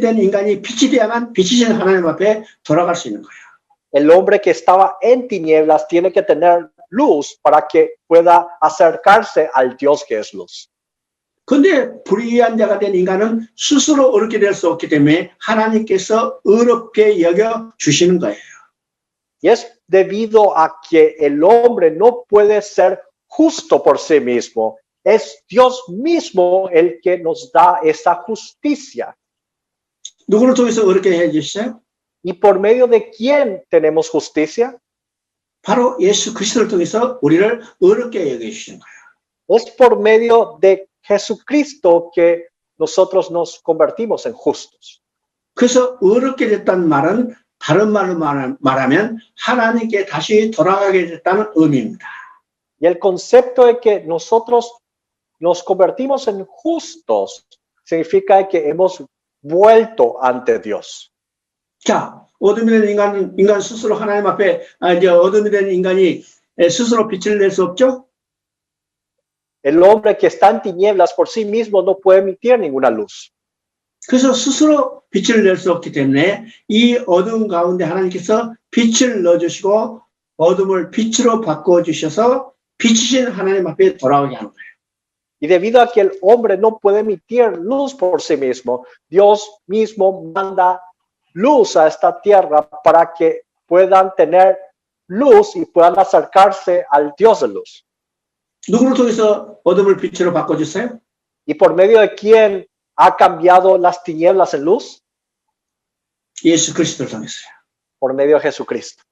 S1: 된 인간이 빛이 돼야만 빛이신 하나님 앞에 돌아갈 수 있는 거예요.
S2: El hombre que estaba en tinieblas tiene que tener luz para que pueda acercarse al Dios que es luz.
S1: 근데 불의한 자가 된 인간은 스스로 의롭게 될 수 없기 때문에 하나님께서 의롭게 여겨 주시는 거예요.
S2: Y es debido a que el hombre no puede ser justo por sí mismo. Es Dios mismo el que nos da esa justicia.
S1: 누구를 통해서 의롭게 해 주셨어요?
S2: ¿Y por medio de quién tenemos justicia?
S1: 바로 예수 그리스도를 통해서 우리를 의롭게 여겨 주시는 거예요.
S2: Es por medio de Jesucristo que nosotros nos convertimos en justos.
S1: 그래서 의롭게 됐다는 말은 다른 말로 말하면 하나님께 다시 돌아가게 됐다는 의미입니다.
S2: Y el concepto de que nosotros nos convertimos en justos significa que hemos vuelto ante Dios.
S1: 자, 어둠이 된 인간 스스로 하나님 앞에 어둠이 된 인간이 스스로 빛을 낼 수 없죠?
S2: El hombre que está en tinieblas por sí mismo no puede emitir ninguna luz.
S1: 그래서 스스로 빛을 낼 수 없기 때문에 이 어둠 가운데 하나님께서 빛을 넣어주시고 어둠을 빛으로 바꿔주셔서 빛이신 하나님 앞에 돌아오게 하는 거예요.
S2: Y debido a que el hombre no puede emitir luz por sí mismo, Dios mismo manda luz a esta tierra para que puedan tener luz y puedan acercarse al Dios de luz.
S1: 누구를 통해서 어둠을 빛으로 바꿔주세요?
S2: ¿Y por medio de quién ha cambiado las tinieblas en luz?
S1: 예수 그리스도를 통해서요.
S2: Por medio de Jesucristo.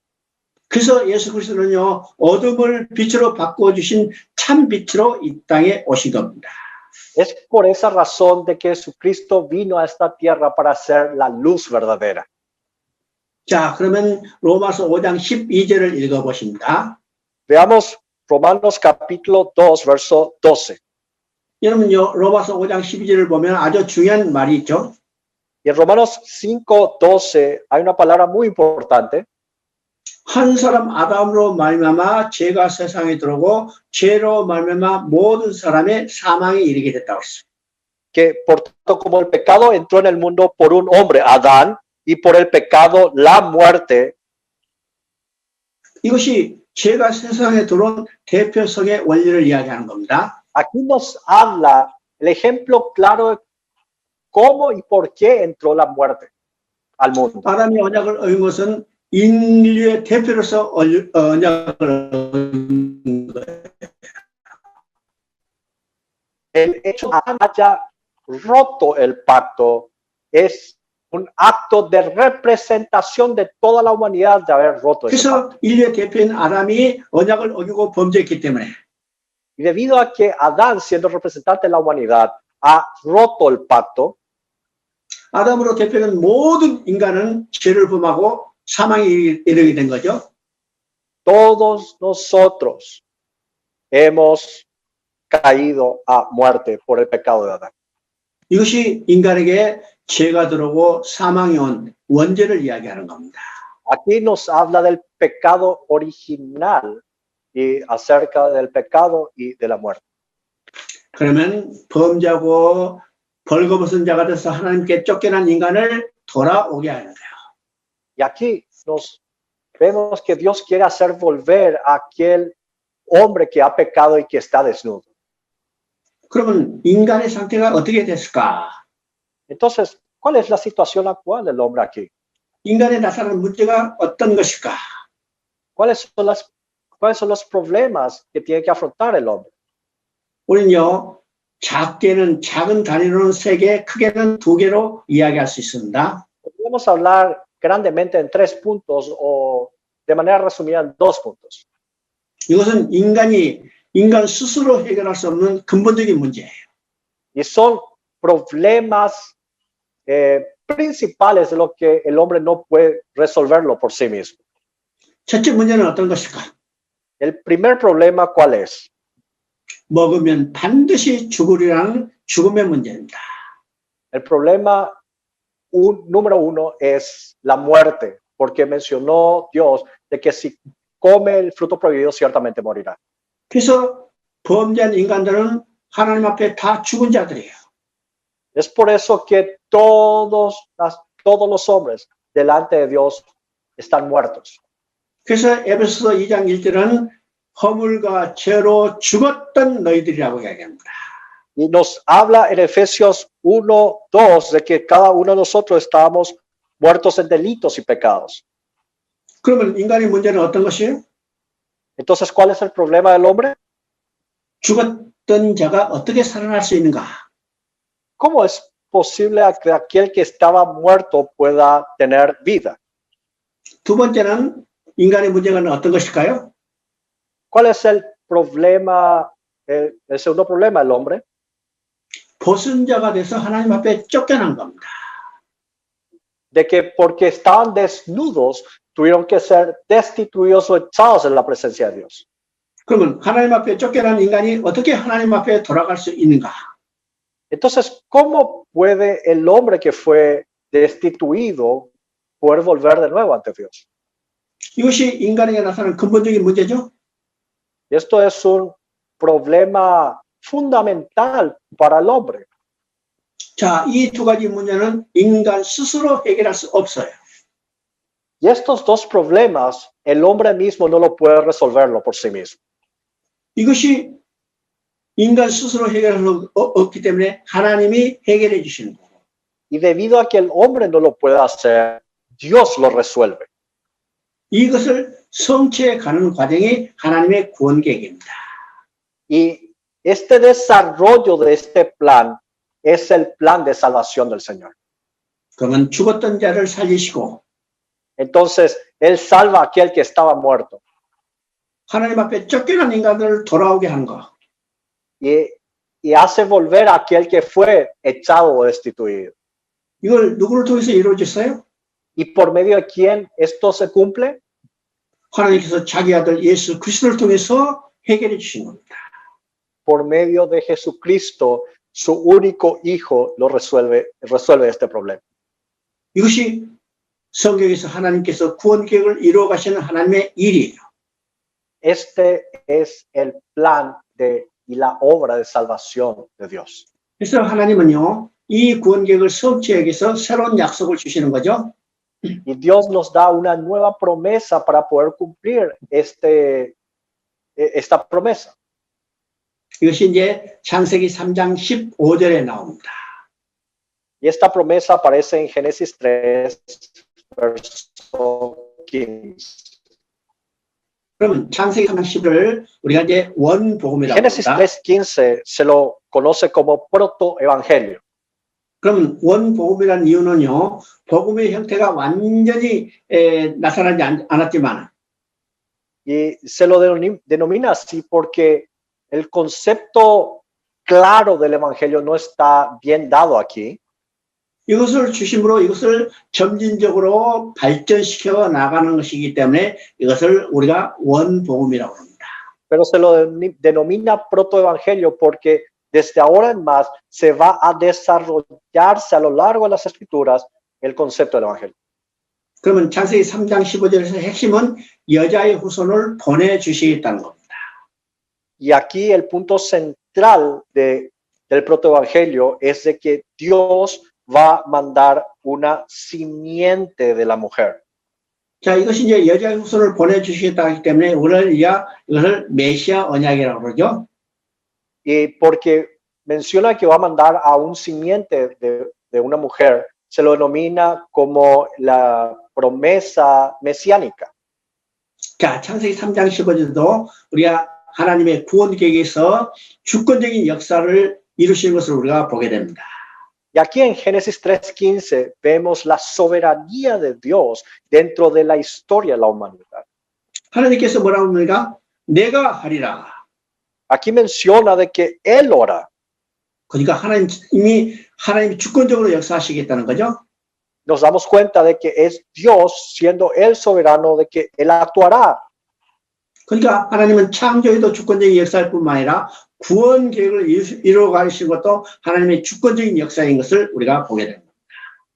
S1: 그래서 예수 그리스도는요, 어둠을 빛으로 바꿔주신 참 빛으로 이 땅에 오신 겁니다.
S2: Es por esa razón de que Jesucristo vino a esta tierra para ser la luz verdadera.
S1: 자, 그러면 로마서 5장 12절을 읽어보십니다.
S2: Veamos Romanos capítulo 2, verso 12.
S1: 여러분요, 로마서 5장 12절을 보면 아주 중요한 말이 있죠.
S2: Y en Romanos 5, 12 hay una palabra muy importante.
S1: 한 사람 아담으로 말미암아 죄가 세상에 들어오고 죄로 말미암아 모든 사람의 사망에 이르게 됐다고 했어요.
S2: Que por tanto, como el pecado entró en el mundo por un hombre, Adán, y por el pecado la muerte,
S1: 이것이 죄가 세상에 들어온 대표성의 원리를 이야기하는 겁니다.
S2: aquí nos habla el ejemplo claro de cómo y por qué entró la muerte al mundo.
S1: 아담이 언약을 어긴 것은 인류의 대표로서 언약을 어긴 거예요.
S2: El hecho de que Adán haya roto el pacto es un acto de representación de toda la humanidad de haber roto ese pacto.
S1: 그래서 인류의 대표인 아담이 언약을 어기고 범죄했기 때문에
S2: Y debido a que Adán, siendo representante de la humanidad, ha roto el pacto,
S1: 아담으로 대표된 모든 인간은 죄를 범하고 사망에 이르게 된 거죠.
S2: todos nosotros hemos caído a muerte por el pecado de Adán.
S1: 이것이 인간에게 죄가 들어오고 사망이 온 원죄를 이야기하는 겁니다.
S2: Aquí nos habla del pecado original y acerca del pecado y de la muerte.
S1: 그러면 범죄하고 벌거벗은 자가 돼서 하나님께 쫓겨난 인간을 돌아오게 하는 거예요.
S2: Y aquí nos vemos que Dios quiere hacer volver a aquel hombre que ha pecado y que está desnudo.
S1: 그러면 인간의 상태가 어떻게 됐을까?
S2: Entonces, ¿cuál es la situación actual del hombre aquí?
S1: 인간에 나타나는 문제가 어떤 것일까?
S2: ¿Cuáles son los problemas que tiene que afrontar el hombre?
S1: 우리는요, 작게는 작은 단위로는 3개, 크게는 2개로 이야기할 수 있습니다.
S2: Podemos hablar grandemente en 3 puntos o de manera resumida en 2 puntos.
S1: 이것은 인간 스스로 해결할 수 없는 근본적인 문제예요.
S2: Y son problemas principales de lo que el hombre no puede resolverlo por sí mismo.
S1: 첫째 문제는 어떤 것일까?
S2: El primer problema, ¿cuál es?
S1: 먹으면 반드시 죽으리라는 죽음의 문제입니다.
S2: El problema número 1 es la muerte, porque mencionó Dios de que si come el fruto prohibido ciertamente morirá.
S1: 그래서 범죄한 인간들은 하나님 앞에 다 죽은 자들이에요.
S2: Es por eso que todos los hombres delante de Dios están muertos.
S1: 그래서 에베소서 2장 1절은 허물과 죄로 죽었던 너희들이라고 이야기합니다.
S2: Y nos habla en Efesios 1:2 de que cada uno de nosotros estábamos muertos en delitos y pecados.
S1: 그러면 인간의 문제는 어떤 것이에요?
S2: Entonces, ¿cuál es el problema del hombre?
S1: 죽었던 자가 어떻게 살아날 수 있는가?
S2: ¿Cómo es posible que aquel que estaba muerto pueda tener vida?
S1: 두 번째는 인간의 문제가 어떤 것일까요?
S2: ¿Cuál es el problema, el segundo problema del hombre?
S1: 벗은 자가 돼서 하나님 앞에 쫓겨난 겁니다.
S2: De que porque estaban desnudos, tuvieron que ser destituidos o echados en la presencia de Dios.
S1: 그러면 하나님 앞에 쫓겨난 인간이 어떻게 하나님 앞에 돌아갈 수 있는가?
S2: Entonces, ¿cómo puede el hombre que fue destituido poder volver de nuevo ante Dios?
S1: 이것이 인간에게 나타나는 근본적인 문제죠.
S2: Esto es un problema fundamental para el hombre.
S1: 자, 이 두 가지 문제는 인간 스스로 해결할 수 없어요.
S2: Y estos dos problemas, el hombre mismo no lo puede resolverlo por sí mismo.
S1: 이것이 인간 스스로 해결할 수 없기 때문에 하나님이 해결해 주시는 거예요.
S2: Y debido a que el hombre no lo puede hacer, Dios lo resuelve.
S1: 이것을 성취해 가는 과정이 하나님의 구원 계획입니다.
S2: Y este desarrollo de este plan es el plan de salvación del Señor.
S1: 그러면 죽었던 자를 살리시고
S2: Entonces, Él salva a aquel que estaba muerto.
S1: 하나님 앞에 쫓겨난 인간들을 돌아오게 하는 거.
S2: Y hace volver a aquel que fue echado o destituido.
S1: 이걸 누구를 통해서 이루어졌어요?
S2: ¿Y por medio de quién esto se cumple?
S1: 하나님께서 자기 아들 예수 그리스도를 통해서 해결해 주신 겁니다.
S2: Por medio de Jesucristo, su único hijo lo resuelve este problema.
S1: 이것이 성경에서 하나님께서 구원 계획을 이루어 가시는 하나님의 일이에요.
S2: Este es el plan y la obra de salvación de Dios.
S1: 그래서 하나님은요, 이 구원 계획을 성취하기 위해서 새로운 약속을 주시는 거죠.
S2: Y Dios nos da una nueva promesa para poder cumplir esta promesa.
S1: 이것이 이제 창세기 3장 15절에 나옵니다.
S2: Y esta promesa aparece en Génesis 3, verso 15.
S1: 그러면 창세기 3장 10을 우리가 이제 원복음이라고
S2: Génesis
S1: 합니다.
S2: 3:15 se lo conoce como protoevangelio.
S1: 그러면 원복음이라는 이유는요, 복음의 형태가 완전히 나타나지 않았지만
S2: Y se lo denomina así porque el concepto claro del evangelio no está bien dado aquí.
S1: 이것을 주심으로 이것을 점진적으로 발전시켜 나가는 것이기 때문에 이것을 우리가 원복음이라고 합니다.
S2: Pero se lo denomina protoevangelio porque desde ahora en más se va a desarrollarse a lo largo de las escrituras el concepto del evangelio.
S1: 그러면 창세기 3장 15절에서 핵심은 여자의 후손을 보내주시겠다는 겁니다.
S2: Y aquí el punto central del protoevangelio es de que Dios va a mandar una simiente de la mujer.
S1: 자, 이것이 이제 여자의 후손을 보내주시겠다 하기 때문에 오늘 이것을 메시아 언약이라고 그러죠.
S2: Y porque menciona que va a mandar a un simiente de una mujer, se lo denomina como la promesa mesiánica.
S1: 자, 창세기 3장 15절도 우리가 하나님의 구원 계획에서 주권적인 역사를 이루시는 것을 우리가 보게 됩니다.
S2: Y aquí en Génesis 3:15 vemos la soberanía de Dios dentro de la historia de la humanidad.
S1: 하나님께서 뭐라고 합니까? 내가 하리라.
S2: Aquí menciona de que Él ora.
S1: 그러니까 하나님이 주권적으로 역사하시겠다는 거죠.
S2: Nos damos cuenta de que es Dios, siendo Él soberano, de que Él actuará.
S1: 그러니까 하나님은 창조에도 주권적인 역사일 뿐만 아니라 구원 계획을 이루어 가시는 것도 하나님의 주권적인 역사인 것을 우리가 보게 됩니다.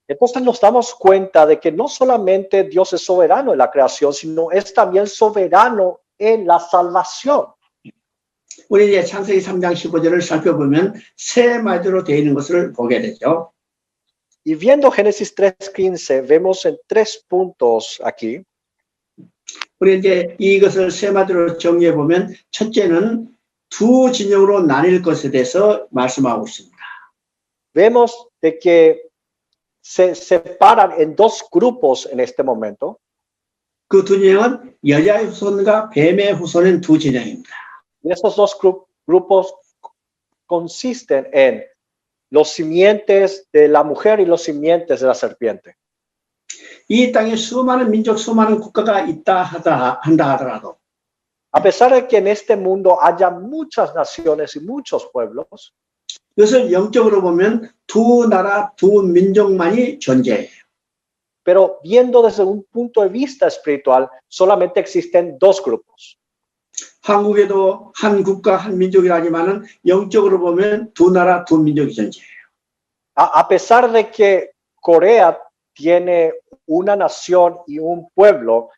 S2: Entonces nos damos cuenta de que no solamente Dios es soberano en la creación, sino es también soberano en la salvación.
S1: 우리 이제 창세기 3장 15절을 살펴보면 세 마디로 되어 있는 것을 보게 되죠.
S2: Y viendo Génesis 3:15, vemos en 3 puntos aquí.
S1: 우리 이제 이것을 세 마디로 정리해 보면 첫째는 두 진영으로 나뉠 것에 대해서 말씀하고 있습니다.
S2: Vemos de que se separan en dos grupos en este momento.
S1: 그 두 진영은 여자의 후손과 뱀의 후손인 두 진영입니다.
S2: Y estos dos grupos consisten en los simientes de la mujer y los simientes de la serpiente.
S1: 이 땅에 수많은 민족, 수많은 국가가 있다 한다 하더라도
S2: A pesar de que en este mundo haya muchas naciones y muchos pueblos,
S1: 이것을 영적으로 보면 두 나라, 두 민족만이 존재해요.
S2: pero viendo desde un punto de vista espiritual, solamente existen dos grupos.
S1: 한국에도 한 국가, 한 민족이라지만은 영적으로 보면 두 나라, 두 민족이 존재해요.
S2: A pesar de que Corea tiene una nación y un pueblo,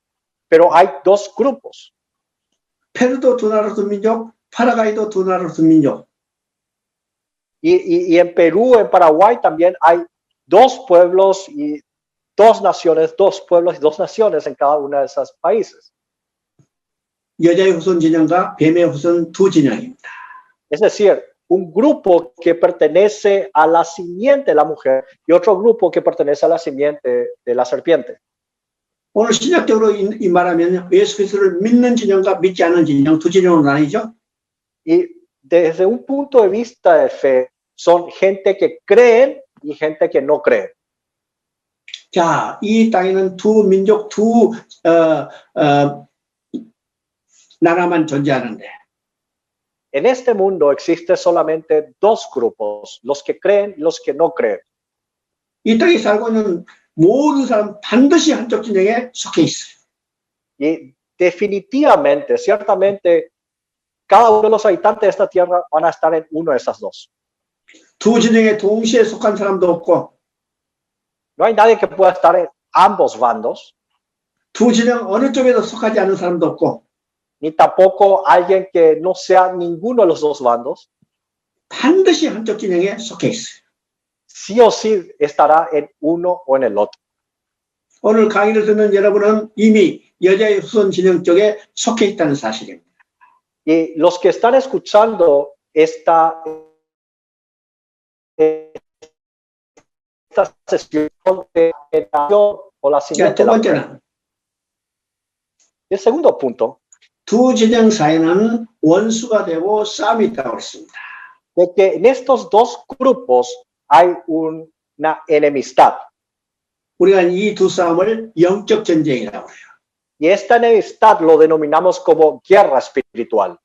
S2: pero hay dos grupos.
S1: 페루도 두 나라, 두 민족, 파라과이도 두 나라, 두 민족.
S2: Y en Perú, en Paraguay también hay dos pueblos y dos naciones, dos pueblos y dos naciones en cada uno de esos países.
S1: 여자의 후손 진영과 뱀의 후손 두 진영입니다.
S2: Es decir, un grupo que pertenece a la simiente de la mujer y otro grupo que pertenece a la simiente de la serpiente.
S1: 오늘 신약적으로 이 말하면 예수 그리스도를 믿는 진영과 믿지 않는 진영 두 진영으로 나뉘죠.
S2: Y desde un punto de vista de fe, son gente que creen y gente que no cree.
S1: 자, 이 땅에는 두 민족, 두 나라만 존재하는데
S2: En este mundo existe solamente dos grupos, los que creen y los que no creen.
S1: 이 땅에 살고 있는 모든 사람 반드시 한쪽 진영에 속해 있어요.
S2: Y definitivamente, ciertamente, cada uno de los habitantes de esta tierra van a estar en uno de esas dos.
S1: 두 진영에 동시에 속한 사람도 없고
S2: No hay nadie que pueda estar ambos bandos,
S1: 두 진영 어느 쪽에도 속하지 않은 사람도 없고
S2: ni tampoco alguien que no sea ninguno de los dos bandos,
S1: 반드시 한쪽 진영에 속해 있어요.
S2: sí o sí estará en uno o en el otro.
S1: 오늘 강의를 듣는 여러분은 이미 여자의 후손 진영 쪽에 속해 있다는 사실입니다.
S2: Y los que están escuchando esta sesión de generación o la
S1: 자,
S2: siguiente.
S1: 두 번째는
S2: El segundo punto,
S1: 두 진영 사이에는 원수가 되고 싸움이 있다고 했습니다.
S2: de que en estos dos grupos hay una enemistad.
S1: 우리가 이 두 싸움을 영적 전쟁이라고 해요.
S2: Y esta enemistad lo denominamos como guerra espiritual.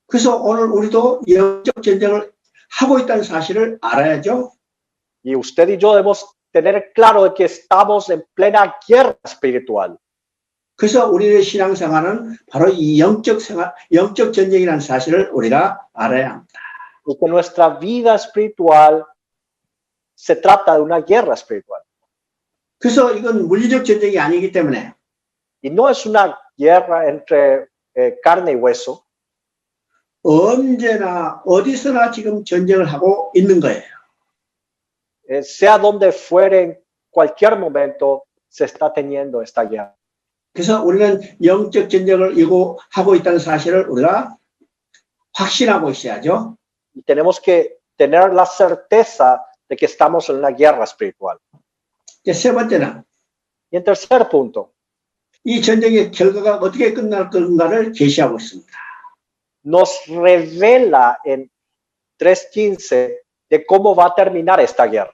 S1: 그래서 오늘 우리도 영적 전쟁을 하고 있다는 사실을 알아야죠.
S2: Y usted y yo debemos tener claro de que estamos en plena guerra espiritual.
S1: 그래서 우리의 신앙생활은 바로 이 영적 전쟁이라는 사실을 우리가 알아야 합니다.
S2: Y que nuestra vida espiritual se trata de una guerra espiritual.
S1: 그래서 이건 물리적 전쟁이 아니기 때문에
S2: Y no es una guerra entre carne y hueso.
S1: 언제나 어디서나 지금 전쟁을 하고 있는 거예요.
S2: Sea donde fuere, en cualquier momento se está teniendo esta guerra.
S1: 그래서 우리는 영적 전쟁을 하고 있다는 사실을 우리가 확신하고 있어야죠.
S2: Y tenemos que tener la certeza de que estamos en una guerra espiritual.
S1: 세 번째는
S2: Y en tercer punto,
S1: 이 전쟁의 결과가 어떻게 끝날 건가를 계시하고 있습니다.
S2: nos revela en 3:15 de cómo va a terminar esta guerra.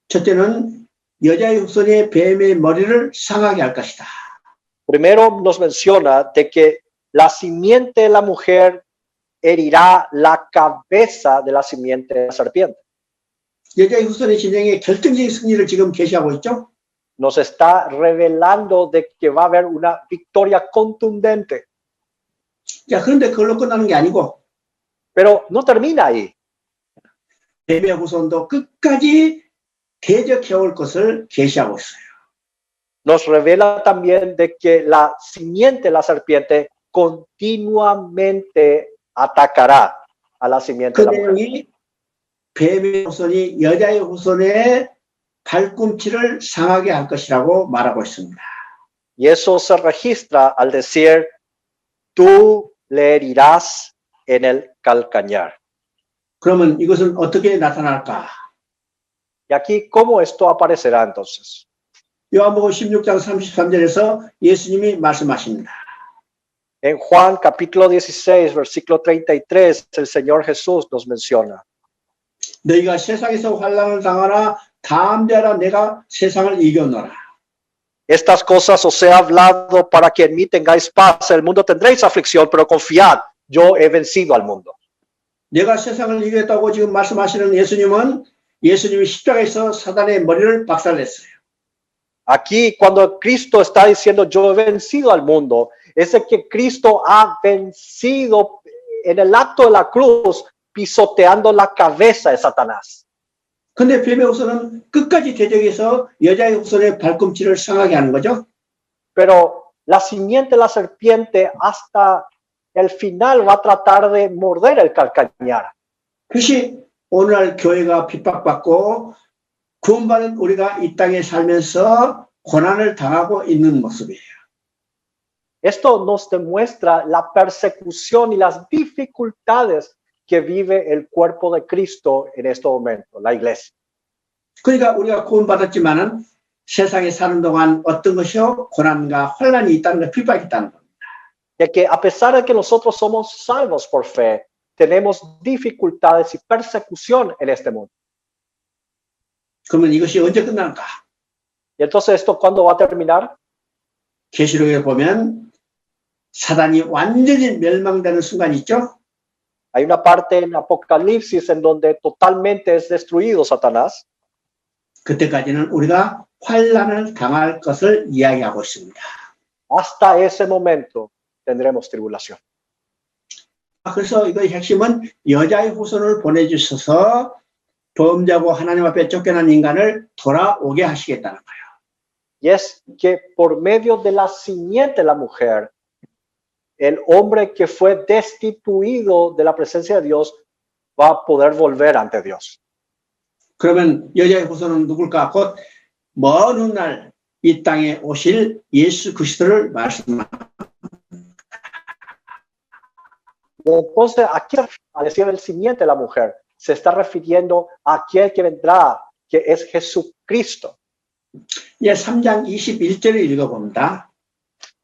S1: 첫째는 여자의 후손이 뱀의 머리를 상하게 할 것이다.
S2: Primero nos menciona de que la simiente de la mujer herirá la cabeza de la simiente de la serpiente.
S1: 여자의 후손의 진영의 결정적인 승리를 지금 계시하고 있죠.
S2: Nos está revelando de que va a haber una victoria contundente.
S1: 자, 그런데 그걸로 끝나는 게 아니고
S2: Pero no termina ahí.
S1: 뱀의 후손도 끝까지 대적해 올 것을 계시하고 있어요.
S2: Nos revela también de que la simiente de la serpiente continuamente atacará a la simiente
S1: 그
S2: de la mujer.
S1: 내용이 뱀의 후손이 여자의 후손의 발꿈치를 상하게 할 것이라고 말하고 있습니다.
S2: Y eso se registra al decir, tú le herirás en el calcañar.
S1: 그러면 이것은 어떻게 나타날까?
S2: Y aquí, ¿cómo esto aparecerá entonces?
S1: 요한복음 16장 33절에서 예수님이 말씀하십니다.
S2: En Juan capítulo 16, versículo 33, el Señor Jesús nos menciona.
S1: 너희가 세상에서 환난을 당하나 담대하라 내가 세상을 이겨노라.
S2: Estas cosas os he hablado para que en mí tengáis paz. En el mundo tendréis aflicción, pero confiad, yo he vencido al mundo.
S1: 내가 세상을 이겼다고 지금 말씀하시는 예수님이 십자가에서 사단의 머리를 박살냈어요.
S2: Aquí, cuando Cristo está diciendo yo he vencido al mundo, es de que Cristo ha vencido en el acto de la cruz, pisoteando la cabeza de Satanás.
S1: 근데 뱀의 후손은 끝까지 대적해서 여자의 후손의 발꿈치를 상하게 하는 거죠.
S2: Pero la simiente de la serpiente hasta el final va a tratar de morder el calcañar.
S1: 그것이 오늘날 교회가 핍박받고 구원받은 우리가 이 땅에 살면서 고난을 당하고 있는 모습이에요.
S2: Esto nos demuestra la persecución y las dificultades que vive el cuerpo de Cristo en este momento, la iglesia.
S1: 그러니까 우리가 구원받았지만은 세상에 사는 동안 어떤 것이요? 고난과 환난이 있다는 것, 핍박이 있다는 겁니다.
S2: De que a pesar de que nosotros somos salvos por fe, tenemos dificultades y persecución en este mundo.
S1: 그러면 이것이 언제 끝날까?
S2: Y entonces, ¿esto cuándo va a terminar?
S1: 계시록에 보면 사단이 완전히 멸망되는 순간이 있죠?
S2: Hay una parte en Apocalipsis en donde totalmente es destruido Satanás.
S1: 그때까지는 우리가 환난을 당할 것을 이야기하고 있습니다.
S2: Hasta ese momento tendremos tribulación.
S1: 그래서 이거의 핵심은 여자의 후손을 보내주셔서 범죄하고 하나님 앞에 쫓겨난 인간을 돌아오게 하시겠다는 거예요.
S2: Y es que por medio de la simiente de la mujer, el hombre que fue destituido de la presencia de Dios va a poder volver ante Dios.
S1: 그러면 여자의 후손은 누굴까? 곧 먼 훗날 이 땅에 오실 예수 그리스도를 말씀합니다.
S2: Entonces, aquí al decir el simiente de la mujer, se está refiriendo a aquel que vendrá, que es Jesucristo.
S1: 예, 3장 21절을 읽어봅니다.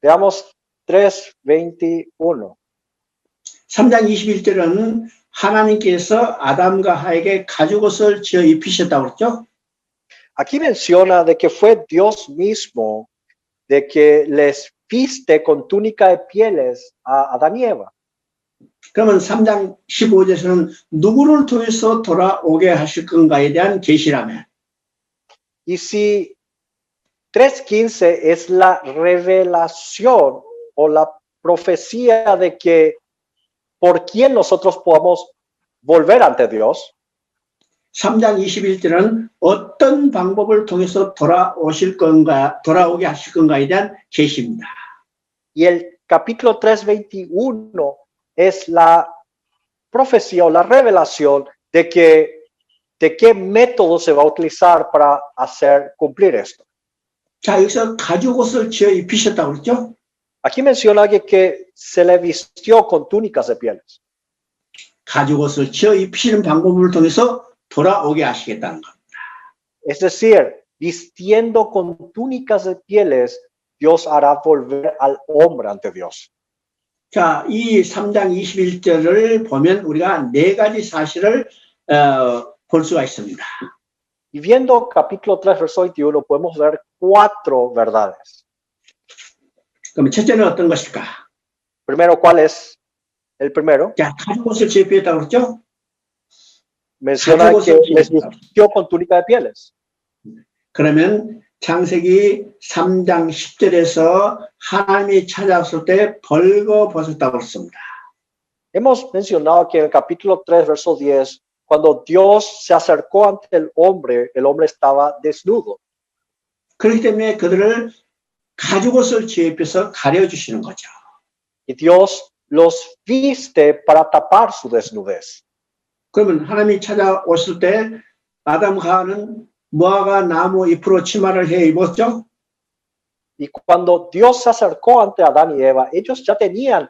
S2: Veamos 3:21.
S1: 3장 21절은 하나님께서 아담과 하에게 가죽옷을 지어 입히셨다고 그랬죠?
S2: Aquí menciona de que fue Dios mismo de que les viste con túnica de pieles a Adán y Eva.
S1: 그러면 3장 15절에서는 누구를 통해서 돌아오게 하실 건가에 대한 계시라며.
S2: Y si 3:15 es la revelación o la profecía de que por quién nosotros podamos volver ante Dios,
S1: 3장 21절은 어떤 방법을 통해서 돌아오게 하실 건가에 대한 계시입니다.
S2: y el capítulo 3:21 es la profecía o la revelación de qué método se va a utilizar para hacer cumplir esto.
S1: 자, 여기서 가죽옷을 지어 입히셨다고 그랬죠?
S2: Aquí menciona que se le vistió con túnicas de pieles.
S1: 가죽옷을 지어 입히시는 방법을 통해서 돌아오게 하시겠다는 겁니다.
S2: Es decir, vistiendo con túnicas de pieles, Dios hará volver al hombre ante Dios.
S1: 자, 이 3장 21절을 보면 우리가 네 가지 사실을 볼 수가 있습니다.
S2: Y viendo capítulo 3, verso 21, podemos ver 4 verdades.
S1: 그럼 첫째는 어떤 것일까?
S2: Primero, ¿cuál es el primero?
S1: 자, 가죽옷을 지어 입혔다고 그랬죠?
S2: Menciona que les vistió con túnica de pieles.
S1: 그러면 창세기 3장 10절에서 하나님이 찾아왔을 때 벌거벗었다고 했습니다.
S2: Hemos mencionado que en el capítulo 3, verso 10, cuando Dios se acercó ante el hombre estaba desnudo.
S1: 그렇기 때문에 그들을 가죽옷을 지어 입혀서 가려주시는 거죠.
S2: Y Dios los viste para tapar su desnudez.
S1: 그러면 하나님이 찾아오실 때 아담과 하와는 무화과 나무 잎으로 치마를 해 입었죠?
S2: Y cuando Dios se acercó ante Adán y Eva, ellos ya tenían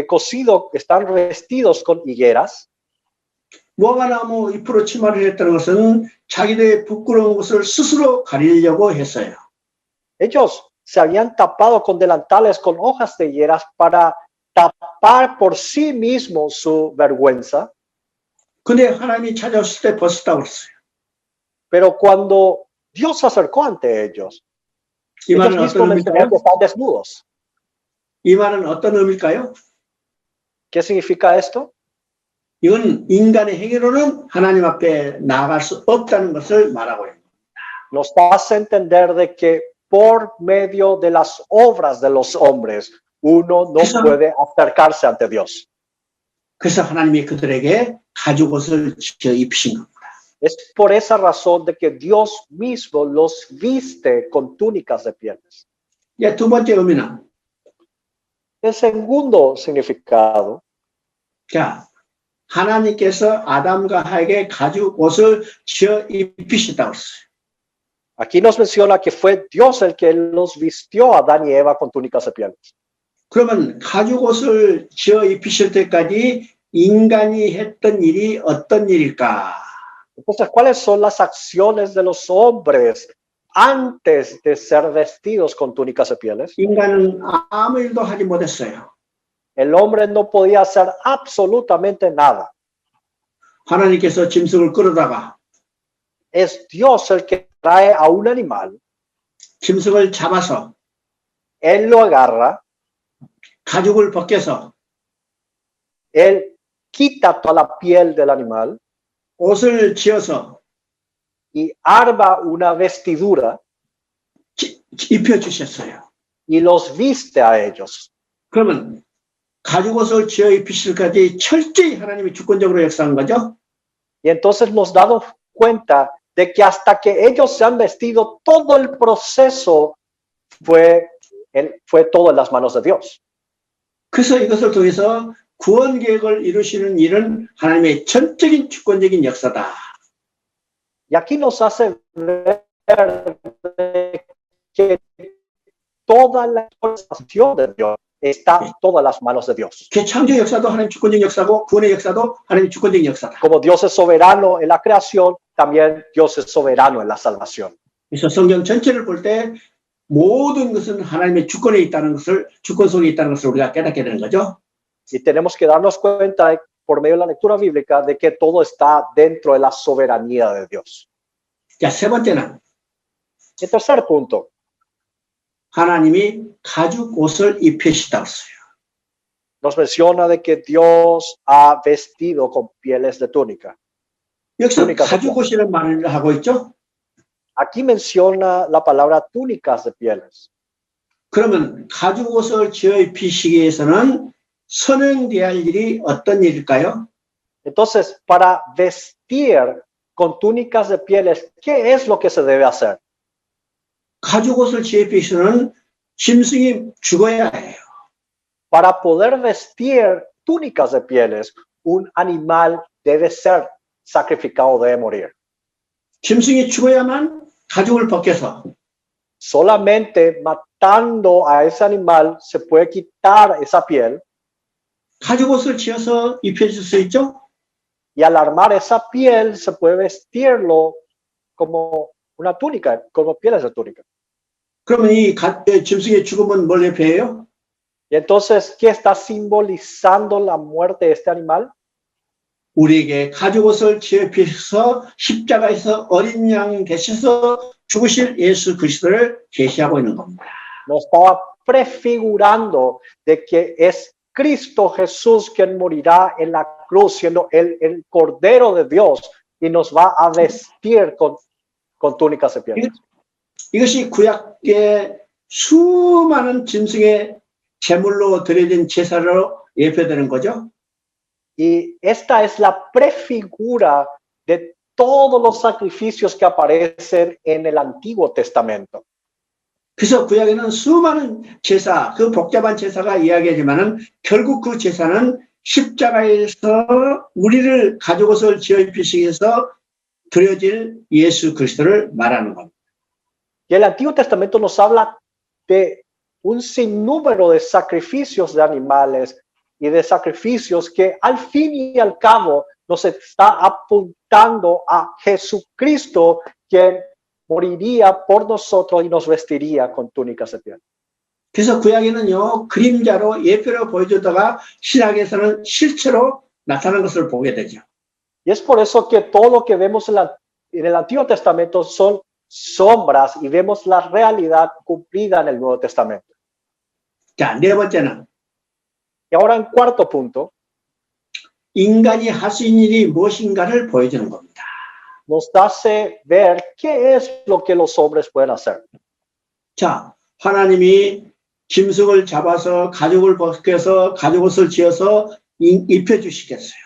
S2: cosido, están vestidos con higueras.
S1: 무화과 나무 잎으로 치마를 했다는 것은 자기들의 부끄러운 것을 스스로 가리려고 했어요.
S2: Ellos se habían tapado con delantales con hojas de higueras para tapar por sí mismos su vergüenza.
S1: 근데 하나님이 찾아오실 때 벗었다고 그랬어요.
S2: Pero cuando Dios se acercó ante ellos,
S1: 이
S2: ellos
S1: 말은
S2: mismos
S1: 어떤
S2: mencionaron
S1: 의미일까요?
S2: que están desnudos.
S1: 이 말은 어떤 의미일까요?
S2: ¿Qué significa esto?
S1: 이건 인간의 행위로는 하나님 앞에 나아갈 수 없다는 것을 말하고 있는 겁니다.
S2: Nos hace entender de que por medio de las obras de los hombres, uno no puede acercarse ante Dios.
S1: 그래서 하나님이 그들에게 가죽옷을 지어 입히신 겁니다.
S2: Es por esa razón de que Dios mismo los viste con túnicas de pieles.
S1: 예, 두 번째 의미는
S2: El segundo significado,
S1: 자, 하나님께서 아담과 하에게 가죽옷을 지어 입히셨다고 했어요.
S2: aquí nos menciona que fue Dios el que los vistió a Adán y Eva con túnicas de pieles.
S1: 그러면 가죽옷을 지어 입히실 때까지 인간이 했던 일이 어떤 일일까?
S2: Entonces, ¿cuáles son las acciones de los hombres antes de ser vestidos con túnicas de pieles?
S1: 인간은 아무 일도 하지 못했어요.
S2: El hombre no podía hacer absolutamente nada.
S1: 하나님께서 짐승을 끌어다가
S2: Es Dios el que trae a un animal,
S1: 짐승을 잡아서
S2: Él lo agarra,
S1: 가죽을 벗겨서
S2: Él quita toda la piel del animal
S1: 옷을 지어서
S2: y arma una vestidura
S1: 입혀주셨어요.
S2: y los viste a ellos.
S1: 그러면 가죽옷을 지어 입히실 때까지 철저히 하나님이 주권적으로 역사한 거죠.
S2: Y entonces nos damos cuenta de que hasta que ellos se han vestido, todo el proceso fue todo en las manos de Dios.
S1: 그래서 이것을 통해서 구원 계획을 이루시는 일은 하나님의 전적인 주권적인 역사다.
S2: Y aquí nos hace ver que toda la organización de Dios está en todas las manos de Dios.
S1: 창조 역사도 하나님 주권적인 역사고 구원의 역사도 하나님 주권적인 역사다.
S2: Como Dios es soberano en la creación, también Dios es soberano en la salvación.
S1: 그래서 성경 전체를 볼 때 모든 것은 하나님의 주권에 있다는 것을, 주권 속에 있다는 것을 우리가 깨닫게 되는 거죠.
S2: Y tenemos que darnos cuenta por medio de la lectura bíblica de que todo está dentro de la soberanía de Dios.
S1: 자, 세 번째는
S2: El tercer punto,
S1: 하나님이 가죽 옷을 입히시다고 했어요.
S2: nos menciona de que Dios ha vestido con pieles de túnica.
S1: 여기서
S2: túnica
S1: 가죽 옷이라는 말을 하고 있죠.
S2: Aquí menciona la palabra túnicas de pieles.
S1: 그러면 가죽 옷을 지어 입히시기 위해서는 선행돼야 할 일이 어떤 일일까요?
S2: Entonces, para vestir con túnicas de pieles, ¿qué es lo que se debe hacer?
S1: 가죽 옷을 지어 입히시는 짐승이 죽어야 해요.
S2: Para poder vestir túnicas de pieles, un animal debe ser sacrificado, debe morir.
S1: 짐승이 죽어야만 가죽을 벗겨서
S2: Solamente matando a ese animal se puede quitar esa piel,
S1: 가죽 옷을 지어서 입혀줄 수 있죠?
S2: y al armar esa piel se puede vestirlo como una túnica, como pieles de túnica.
S1: 그러면 이 짐승의 죽음은 뭘 대표해요?
S2: Y entonces, ¿qué está simbolizando la muerte de este animal?
S1: 우리에게 가죽 옷을 지어 입히셔서 십자가에서 어린 양 되셔서 죽으실 예수 그리스도를 계시하고 있는 겁니다.
S2: Nos estaba prefigurando de que es Cristo Jesús quien morirá en la cruz, siendo el Cordero de Dios, y nos va a vestir con túnicas de piel.
S1: 이것이 구약의 수많은 짐승의 제물로 드려진 제사로 예표되는 거죠.
S2: Y esta es la prefigura de todos los sacrificios que aparecen en el Antiguo Testamento.
S1: 그래서 구약에는 수많은 제사, 그 복잡한 제사가 이야기하지만은 결국 그 제사는 십자가에서 우리를 가죽 옷을 지어 입히시기 위해서 드려질 예수 그리스도를 말하는 겁니다.
S2: Y el Antiguo Testamento nos habla de un sinnúmero de sacrificios de animales y de sacrificios que al fin y al cabo nos está apuntando a Jesucristo, quien moriría por nosotros y nos vestiría con túnicas de piel.
S1: 그래서 구약에는요, 그림자로 예표로 보여주다가 신약에서는 실체로 나타난 것을 보게 되죠.
S2: Y es por eso que todo lo que vemos en el Antiguo Testamento son sombras y vemos la realidad cumplida en el Nuevo Testamento.
S1: 자, 네 번째는
S2: Y ahora en cuarto punto,
S1: 인간이 할 수 있는 일이 무엇인가를 보여주는 겁니다.
S2: nos hace ver qué es lo que los hombres pueden hacer.
S1: 자, 하나님이 짐승을 잡아서 가죽을 벗겨서 가죽 옷을 지어서 입혀주시겠어요.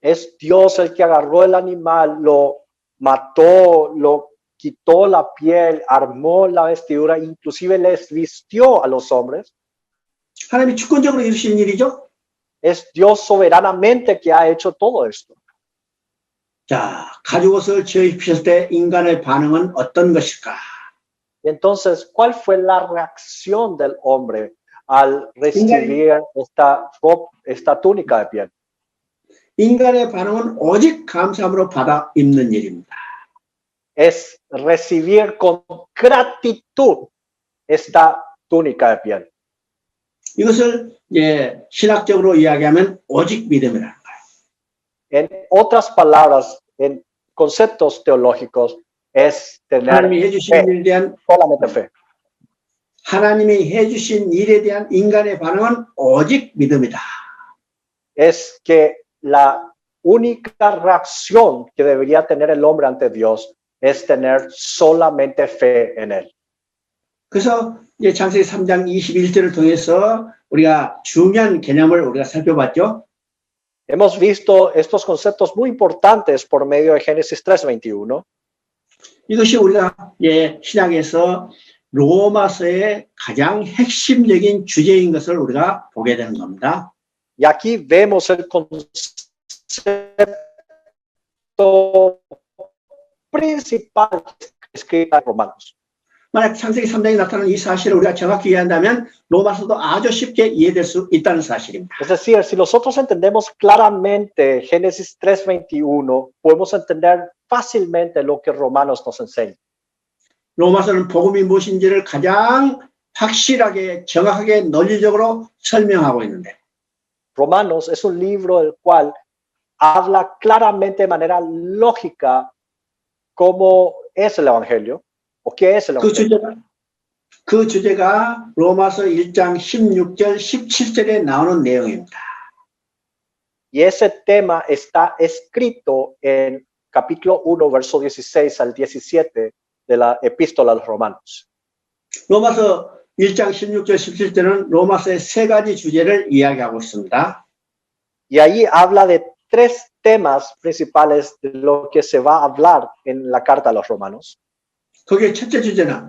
S2: Es Dios el que agarró el animal, lo mató, lo quitó la piel, armó la vestidura, inclusive les vistió a los hombres.
S1: 하나님이 주권적으로 이루신 일이죠.
S2: Es Dios soberanamente que ha hecho todo esto.
S1: 자, 가죽 옷을 지어 입히실 때 인간의 반응은 어떤 것일까?
S2: Entonces, ¿cuál fue la reacción del hombre al recibir esta túnica de piel?
S1: 인간의 반응은 오직 감사함으로 받아 입는 일입니다.
S2: Es recibir con gratitud esta túnica de piel.
S1: 이것을 신학적으로 이야기하면 오직 믿음이라는 거예요.
S2: En otras palabras, en conceptos teológicos, es tener
S1: 하나님이 해주신
S2: fe,
S1: 일에 대한
S2: solamente fe.
S1: 하나님이 해주신 일에 대한 인간의 반응은 오직 믿음이다.
S2: Es que la única reacción que debería tener el hombre ante Dios es tener solamente fe en él.
S1: 그래서 창세기 3장 21절을 통해서 우리가 중요한 개념을 우리가 살펴봤죠.
S2: Hemos visto estos conceptos muy importantes por medio de Génesis 3:21.
S1: 이것이 우리가 신약에서 로마서의 가장 핵심적인 주제인 것을 우리가 보게 되는 겁니다.
S2: Y aquí vemos el concepto principal que escrita en Romanos.
S1: 만약 창세기 3장에 나타나는 이 사실을 우리가 정확히 이해한다면 로마서도 아주 쉽게 이해될 수 있다는 사실입니다.
S2: Es decir, si nosotros entendemos claramente Génesis 3:21, podemos entender fácilmente lo que Romanos nos enseña.
S1: 로마서는 복음이 무엇인지를 가장 확실하게 정확하게 논리적으로 설명하고 있는데
S2: Romanos es un libro el cual habla claramente de manera lógica cómo es el Evangelio o qué es el Evangelio.
S1: 그 주제가 로마서 1장 16절, 17절에 나오는 내용입니다.
S2: Y ese tema está escrito en capítulo 1, verso 16 al 17 de la epístola a los Romanos.
S1: 로마서 1장 16절, 17절은 로마서의 세 가지 주제를 이야기하고 있습니다.
S2: Y ahí habla de tres temas principales de lo que se va a hablar en la carta a los Romanos.
S1: 거기에 첫째 주제는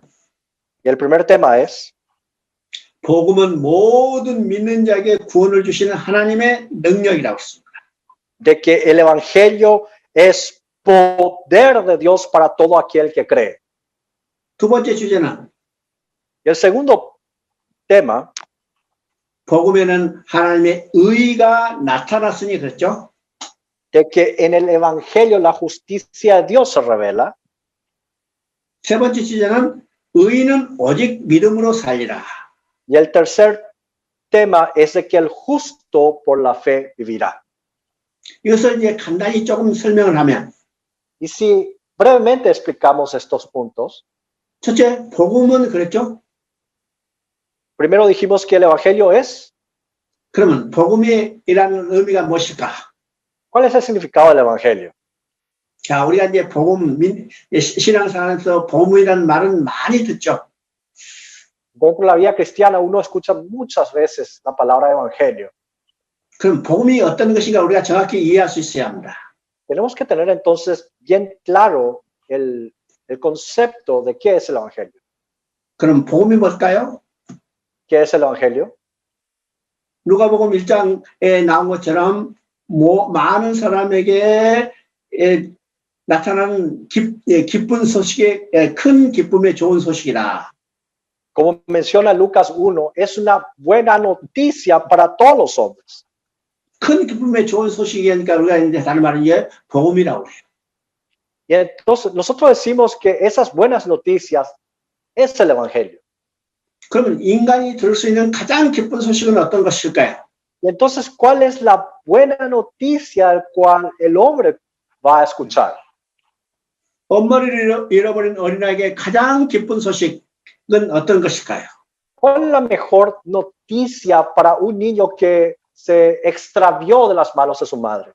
S2: Y el primer tema es
S1: 복음은 모든 믿는 자에게 구원을 주시는 하나님의 능력이라고 했습니다.
S2: de que el Evangelio es poder de Dios para todo aquel que cree.
S1: 두 번째 주제는
S2: Y el segundo tema,
S1: 복음에는 하나님의 의가 나타났으니 그렇죠.
S2: de que en el Evangelio la justicia de Dios se revela.
S1: 세 번째 주제는 의인은 오직 믿음으로 살리라.
S2: Y el tercer tema es de que el justo por la fe vivirá.
S1: 이것을 이제 간단히 조금 설명을 하면
S2: Y si brevemente explicamos estos puntos,
S1: 첫째, 복음은 그랬죠.
S2: primero dijimos que el Evangelio es,
S1: 그러면 복음이라는 의미가 무엇일까?
S2: ¿cuál es el significado del Evangelio?
S1: 자, 우리가 이제 복음, 신앙생활에서 복음이라는 말은 많이 듣죠.
S2: Dentro de la vida cristiana uno escucha muchas veces la palabra Evangelio.
S1: 그럼 복음이 어떤 것인가 우리가 정확히 이해할 수 있어야 합니다.
S2: Tenemos que tener entonces bien claro el concepto de qué es el Evangelio.
S1: 그럼 복음이 뭘까요?
S2: ¿Qué es el Evangelio?
S1: 누가복음 1장에 나온 것처럼 많은 사람에게 나타나는 기쁜 소식의 큰 기쁨의 좋은 소식이라.
S2: Como menciona Lucas 1, es una buena noticia para todos los hombres.
S1: 큰 기쁨의 좋은 소식이니까 우리가 이제 다른 말은 이제 복음이라고 해요.
S2: Y entonces nosotros decimos que esas buenas noticias es el Evangelio.
S1: 그러면 인간이 들을 수 있는 가장 기쁜 소식은 어떤 것일까요?
S2: Y entonces, ¿cuál es la buena noticia al cual el hombre va a escuchar?
S1: 엄마를 잃어버린 어린아이에게 가장 기쁜 소식은 어떤 것일까요?
S2: ¿Cuál es la mejor noticia para un niño que se extravió de las manos de su madre?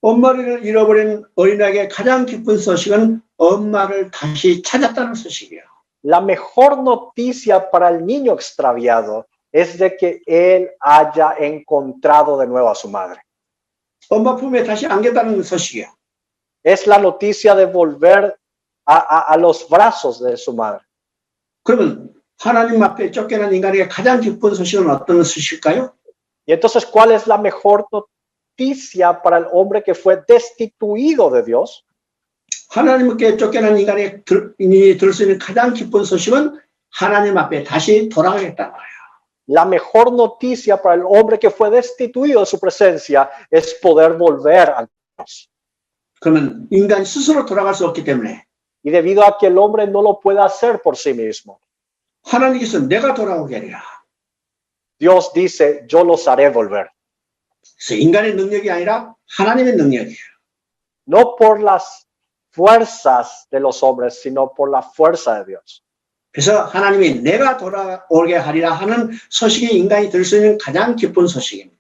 S1: 엄마를 잃어버린 어린아이에게 가장 기쁜 소식은 엄마를 다시 찾았다는 소식이에요.
S2: La mejor noticia para el niño extraviado es de que él haya encontrado de nuevo a su madre.
S1: 엄마 품에 다시 안겼다는 소식이에요.
S2: Es la noticia de volver a los brazos de su madre.
S1: 그러면 하나님 앞에 쫓겨난 인간에게 가장 기쁜 소식은 어떤 소식일까요?
S2: Y entonces, ¿cuál es la mejor noticia para el hombre que fue destituido de Dios?
S1: 하나님께 쫓겨난 인간이 들을 수 있는 가장 기쁜 소식은 하나님 앞에 다시 돌아가겠다는 거예요.
S2: La mejor noticia para el hombre que fue destituido de su presencia es poder volver a Dios.
S1: 그러면 인간이 스스로 돌아갈 수 없기 때문에
S2: Y debido a que el hombre no lo puede hacer por sí mismo,
S1: 하나님께서 내가 돌아오게 하리라.
S2: Dios dice, yo los haré volver.
S1: 그래서 인간의 능력이 아니라 하나님의 능력이에요.
S2: No por las fuerzas de los hombres, sino por la fuerza de Dios.
S1: 그래서 하나님이 내가 돌아오게 하리라 하는 소식이 인간이 들을 수 있는 가장 기쁜 소식입니다.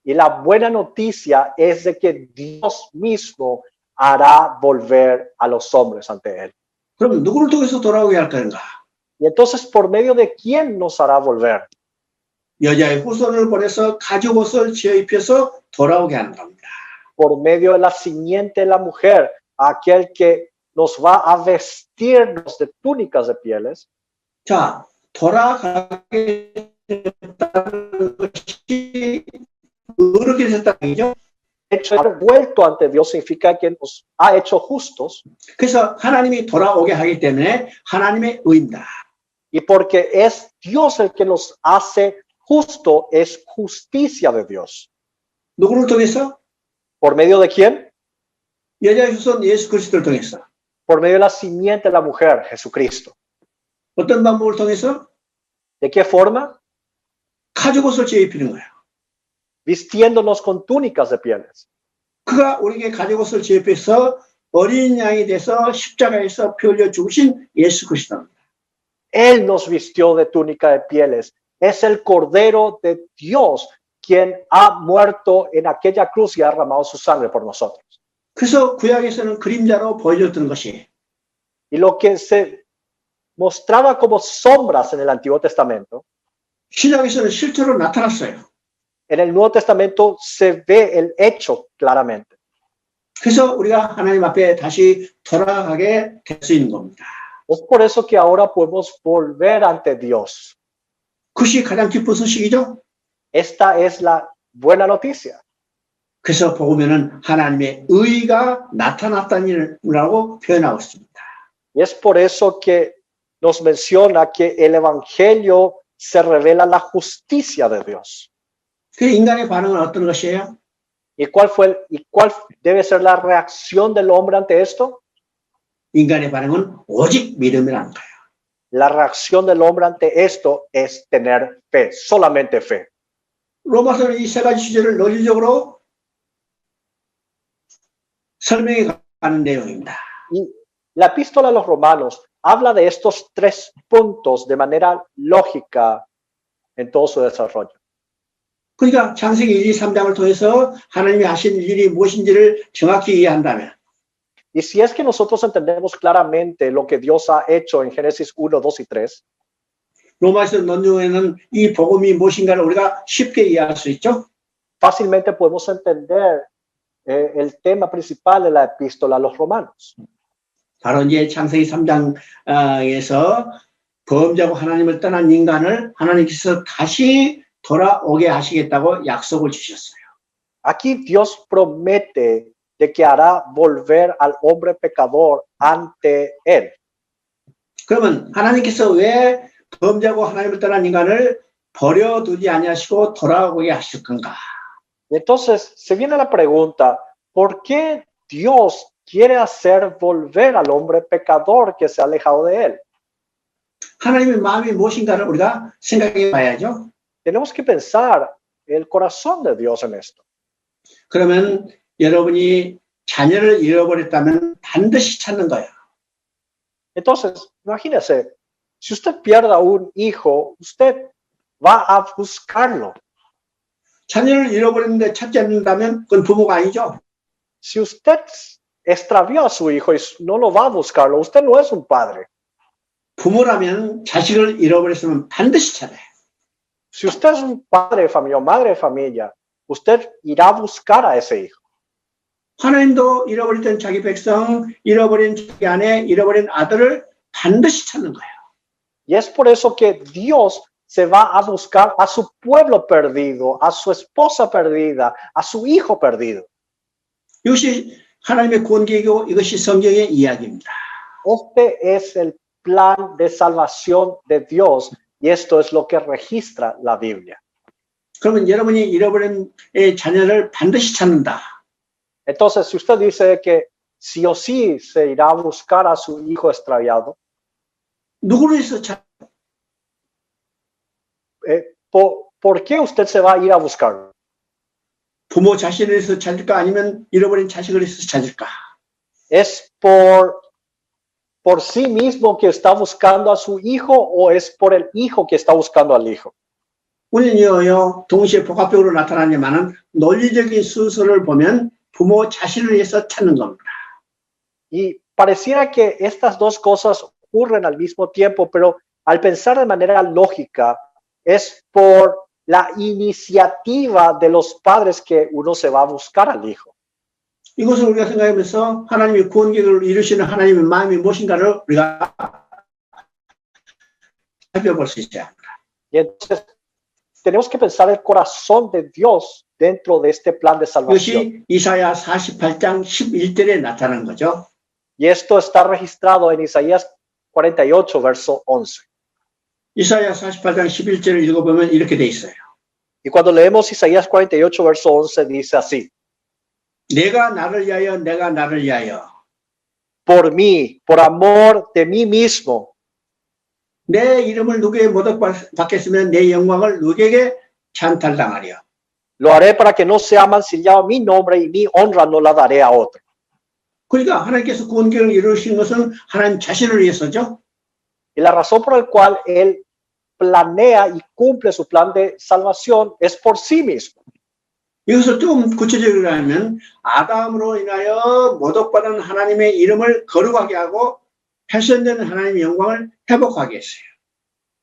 S2: Y la buena noticia es de que Dios mismo hará volver a los hombres ante Él.
S1: 그럼 누구를 통해서 돌아오게 할 건가?
S2: Y entonces, ¿por medio de quién nos hará volver?
S1: 여자의 후손을 보내서 가죽 옷을 지어 입혀서 돌아오게 하는 겁니다.
S2: Por medio de la simiente de la mujer, aquel que nos va a vestirnos de túnicas de pieles.
S1: 자, 돌아가게 됐다는 것이 어떻게 됐다는 얘기죠?
S2: hecho, haber vuelto ante Dios significa que nos ha hecho justos,
S1: 그래서 하나님이 돌아오게 하기 때문에 하나님의 의입니다.
S2: y porque es Dios el que nos hace justo, es justicia de Dios.
S1: 누구를 통해서?
S2: ¿Por medio de quién?
S1: 여자의 후손 예수 그리스도를 통해서.
S2: Por medio de la simiente de la mujer, Jesucristo.
S1: 어떤 방법을 통해서?
S2: ¿De qué forma?
S1: 가죽옷을 제 입히는 거예요.
S2: Vistiéndonos con túnicas de pieles.
S1: 그가 우리에게 가죽옷을 제 입혀서 어린 양이 돼서 십자가에서 피 흘려 죽으신 예수 그리스도입니다.
S2: Él nos vistió de túnica de pieles. Es el Cordero de Dios quien ha muerto en aquella cruz y ha derramado su sangre por nosotros.
S1: 그래서 구약에서는 그림자로 보여줬던 것이
S2: Y lo que se mostraba como sombras en el Antiguo Testamento,
S1: 신약에서는 실제로 나타났어요.
S2: en el Nuevo Testamento se ve el hecho claramente.
S1: 그래서 우리가 하나님 앞에 다시 돌아가게 될 수 있는 겁니다.
S2: Es por eso que ahora podemos volver ante Dios.
S1: 그것이 가장 기쁜 소식이죠.
S2: Esta es la buena noticia.
S1: 그래서 보면은 하나님의 의가 나타났다는 일이라고 표현하고 있습니다.
S2: Y es por eso que nos menciona que el Evangelio se revela la justicia de Dios.
S1: 그 인간의 반응은 어떤 것이에요?
S2: ¿Y cuál debe ser la reacción del hombre ante esto?
S1: 인간의 반응은 오직 믿음이라는 거예요.
S2: La reacción del hombre ante esto es tener fe, solamente fe.
S1: 로마서는 이 세 가지 주제를 논리적으로 설명해 가는 내용입니다.
S2: Y la epístola a los romanos habla de estos tres puntos de manera lógica en todo su desarrollo.
S1: 그러니까 창세기 1, 2, 3장을 통해서 하나님이 하신 일이 무엇인지를 정확히 이해한다면
S2: Y si es que nosotros entendemos claramente lo que Dios ha hecho en Génesis 1, 2 y 3,
S1: 로마서 논중에는 이 복음이 무엇인가를 우리가 쉽게 이해할 수 있죠.
S2: fácilmente podemos entender el tema principal de la epístola a los romanos.
S1: 바로 이제 창세기 3장에서 범죄하고 하나님을 떠난 인간을 하나님께서 다시 돌아오게 하시겠다고 약속을 주셨어요.
S2: Aquí Dios promete de que hará volver al hombre pecador ante él.
S1: 그러면 하나님께서 왜 범죄하고 하나님을 떠난 인간을 버려두지 아니하시고 돌아오게 하실 건가?
S2: Entonces se viene la pregunta, ¿por qué Dios quiere hacer volver al hombre pecador que se ha alejado de él?
S1: 하나님의 마음이 무엇인가를 우리가 생각해 봐야죠.
S2: Tenemos que pensar el corazón de Dios en esto.
S1: 그러면 여러분이 자녀를 잃어버렸다면 반드시 찾는 거예요.
S2: Entonces, imagínese, si usted pierda un hijo, usted va a buscarlo.
S1: 자녀를 잃어버렸는데 찾지 않는다면 그건 부모가 아니죠.
S2: Si usted extravió a su hijo y no lo va a buscarlo, usted no es un padre.
S1: 부모라면 자식을 잃어버렸으면 반드시 찾아요.
S2: Si usted es un padre de familia o madre de familia, usted irá a buscar a ese hijo.
S1: 하나님도 잃어버렸던 자기 백성, 잃어버린 자기 아내, 잃어버린 아들을 반드시 찾는 거예요.
S2: Y es por eso que Dios se va a buscar a su pueblo perdido, a su esposa perdida, a su hijo perdido.
S1: 이것이 하나님의 구원 계획이고 이것이 성경의 이야기입니다.
S2: Este es el plan de salvación de Dios y esto es lo que registra la Biblia.
S1: 그러면 여러분이 잃어버린 자녀를 반드시 찾는다.
S2: Entonces, si usted dice que sí o sí se irá a buscar a su hijo extraviado,
S1: 누구를 위해서 찾?
S2: ¿por qué usted se va a ir a buscarlo?
S1: 부모 자신을 위해서 찾을까 아니면 잃어버린 자식을 위해서 찾을까?
S2: ¿Es por sí mismo que está buscando a su hijo o es por el hijo que está buscando al hijo?
S1: 우리는요, 동시에 복합적으로 나타나지만은 논리적인 순서를 보면 부모 자신을 위해서 찾는 겁니다.
S2: Y pareciera que estas dos cosas ocurren al mismo tiempo, pero al pensar de manera lógica, es por la iniciativa de los padres que uno se va a buscar al hijo.
S1: 이것을 우리가 생각하면서 하나님의 구원 계획을 이루시는 하나님의 마음이 무엇인가를 우리가 살펴볼 수 있어야 합니다.
S2: Y entonces tenemos que pensar el corazón de Dios dentro de este plan de salvación.
S1: 이것이 이사야 48장 11절에 나타난 거죠.
S2: Y esto está registrado en Isaías 48, verso 11.
S1: 이사야 48장 11절을 읽어보면 이렇게 돼 있어요.
S2: Y cuando leemos Isaías 48, verso 11, dice así:
S1: 내가 나를 위하여, 내가 나를 위하여.
S2: por mí, por amor de mí mismo,
S1: 내 이름을 누구에게 모독받겠으면 내 영광을 누구에게 찬탈당하리요.
S2: lo haré para que no sea mancillado mi nombre y mi honra no la daré a otro.
S1: 그러니까 하나님께서 구원계획을 이루신 것은 하나님 자신을 위해서죠.
S2: Y la razón por la cual Él planea y cumple su plan de salvación es por sí mismo.
S1: 이것을 좀 구체적으로 하면 아담으로 인하여 모독받은 하나님의 이름을 거룩하게 하고 훼손된 하나님의 영광을 회복하게 했어요.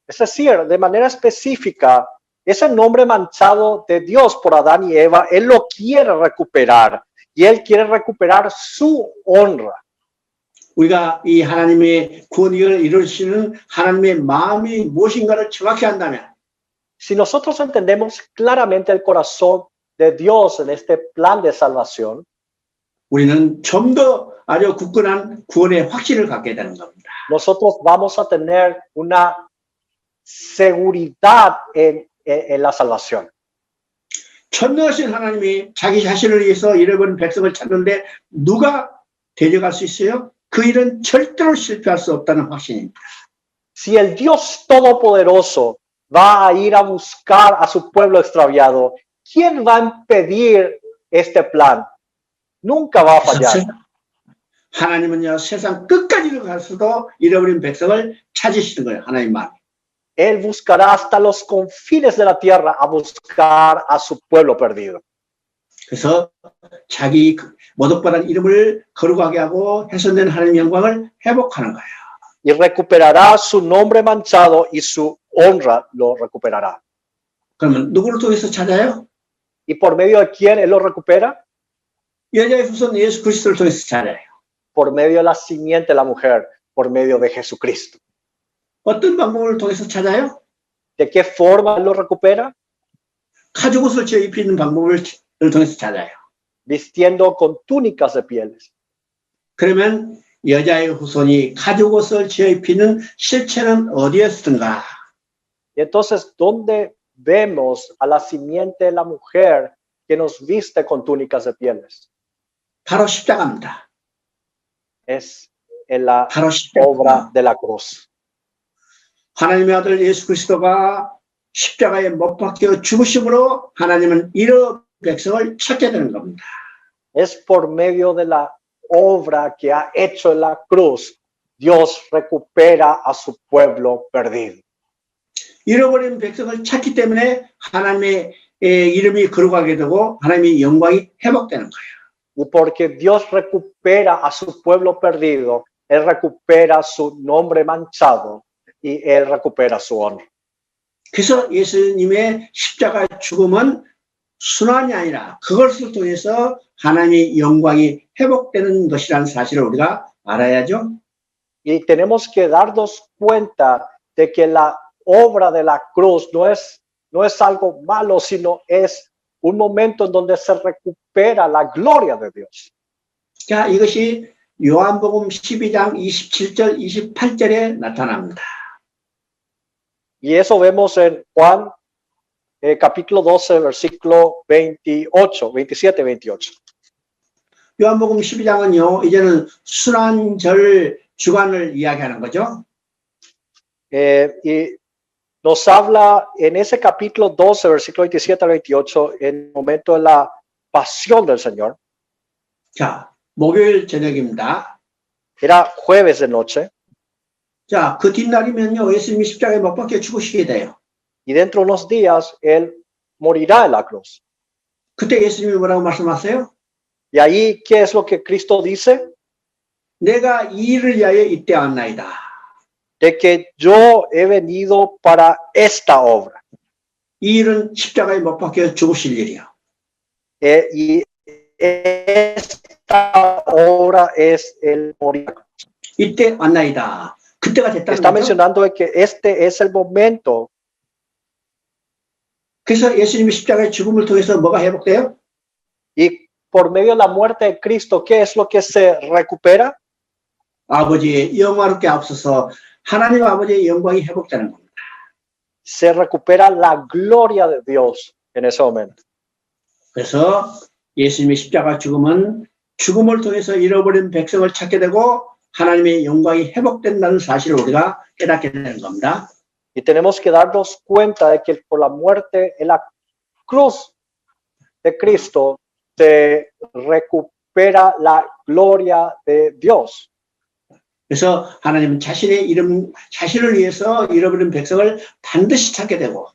S2: Es decir, de manera específica, ese nombre manchado de Dios por Adán y Eva, Él lo quiere recuperar y Él quiere recuperar su honra.
S1: 우리가 이 하나님의 구원을 이루시는 하나님의 마음이 무엇인가를 정확히 한다면
S2: Si nosotros entendemos claramente el corazón de Dios en este plan de salvación,
S1: 우리는 좀 더 아주 굳건한 구원의 확신을 갖게 되는 겁니다.
S2: nosotros vamos a tener una seguridad en la salvación.
S1: 전능하신 하나님이 자기 자신을 위해서 잃어버린 백성을 찾는데 누가 데려갈 수 있어요? 그 일은 절대로 실패할 수 없다는 확신입니다.
S2: Si el Dios Todopoderoso va a ir a buscar a su pueblo extraviado, ¿quién va a impedir este plan? Nunca va a fallar.
S1: 하나님은요, 세상 끝까지 가서도 잃어버린 백성을 찾으시는 거예요, 하나님만.
S2: Él buscará hasta los confines de la tierra a buscar a su pueblo perdido.
S1: 그래서 자기 모독받은 이름을 거룩하게 하고 훼손된 하나님의 영광을 회복하는 거예요.
S2: Y recuperará su nombre manchado y su honra lo recuperará.
S1: 그러면 누구를 통해서 찾아요?
S2: ¿Y por medio de quién Él lo recupera?
S1: 여자의 후손 예수 그리스도를 통해서 찾아요.
S2: Por medio de la simiente de la mujer, por medio de Jesucristo.
S1: 어떤 방법을 통해서 찾아요?
S2: ¿De qué forma Él lo recupera?
S1: 가죽옷을 지어 입히는 방법을 통해서 찾아요.
S2: Vistiendo con túnicas de pieles.
S1: 그러면 여자의 후손이 가죽옷을 지어 입히는 실체는 어디였던가?
S2: Y entonces, ¿dónde vemos a la simiente de la mujer que nos viste con túnicas de pieles?
S1: 바로 십자가입니다.
S2: Es en la
S1: 바로 십자가.
S2: obra de la cruz.
S1: 하나님의 아들 예수 그리스도가 십자가에 못 박혀 죽으심으로 하나님은 잃어 백성을 찾게 되는 겁니다.
S2: Es por medio de la obra que ha hecho en la cruz, Dios recupera a su pueblo perdido.
S1: 잃어버린 백성을 찾기 때문에 하나님의 이름이 거룩하게 되고 하나님의 영광이 회복되는 거예요.
S2: Y porque Dios recupera a su pueblo perdido, Él recupera su nombre manchado y Él recupera su honra.
S1: 그래서 예수님의 십자가 죽음은 순환이 아니라 그것을 통해서 하나님의 영광이 회복되는 것이라는 사실을 우리가 알아야죠.
S2: Y tenemos que darnos cuenta de que la obra de la cruz no es algo malo, sino es un momento en donde se recupera la gloria de Dios.
S1: 자, 이것이 요한복음 12장 27절, 28절에 나타납니다.
S2: Y eso vemos en Juan capítulo 12, versículo 28, 27, 28.
S1: 요한복음 12장은요, 이제는 순환절 주간을 이야기하는 거죠.
S2: Y nos habla en ese capítulo 12, versículo 27 al 28, en el momento de la pasión del Señor.
S1: 자, 목요일 저녁입니다.
S2: Era jueves de noche.
S1: 자, 그 뒷날이면요, 예수님이 십자가에 못 박혀 죽으시게 돼요.
S2: Y dentro de unos días, Él morirá en la cruz.
S1: 그때 예수님이 뭐라고 말씀하세요?
S2: Y ahí, ¿qué es lo que Cristo dice?
S1: 내가 이 일을 위하여 이때 왔나이다.
S2: De que yo he venido para esta obra.
S1: 이 일은 십자가에 못 박혀 죽으실 일이요.
S2: Y esta obra es el morir.
S1: 이때 왔나이다. 그때가 됐다는
S2: Está
S1: 거죠.
S2: mencionando de que este es el momento.
S1: 그래서 예수님의 십자가의 죽음을 통해서 뭐가 회복돼요?
S2: Y por medio de la muerte de Cristo, ¿qué es lo que se recupera?
S1: 아버지의 영화롭게 앞서서 하나님 아버지의 영광이 회복되는 겁니다.
S2: Se recupera la gloria de Dios en ese momento.
S1: 그래서 예수님의 십자가 죽음은 죽음을 통해서 잃어버린 백성을 찾게 되고 하나님의 영광이 회복된다는 사실을 우리가 깨닫게 되는 겁니다.
S2: Y tenemos que darnos cuenta de que por la muerte en la cruz de Cristo se recupera la gloria de Dios.
S1: 그래서 하나님은 자신을 위해서 잃어버린 백성을 반드시 찾게 되고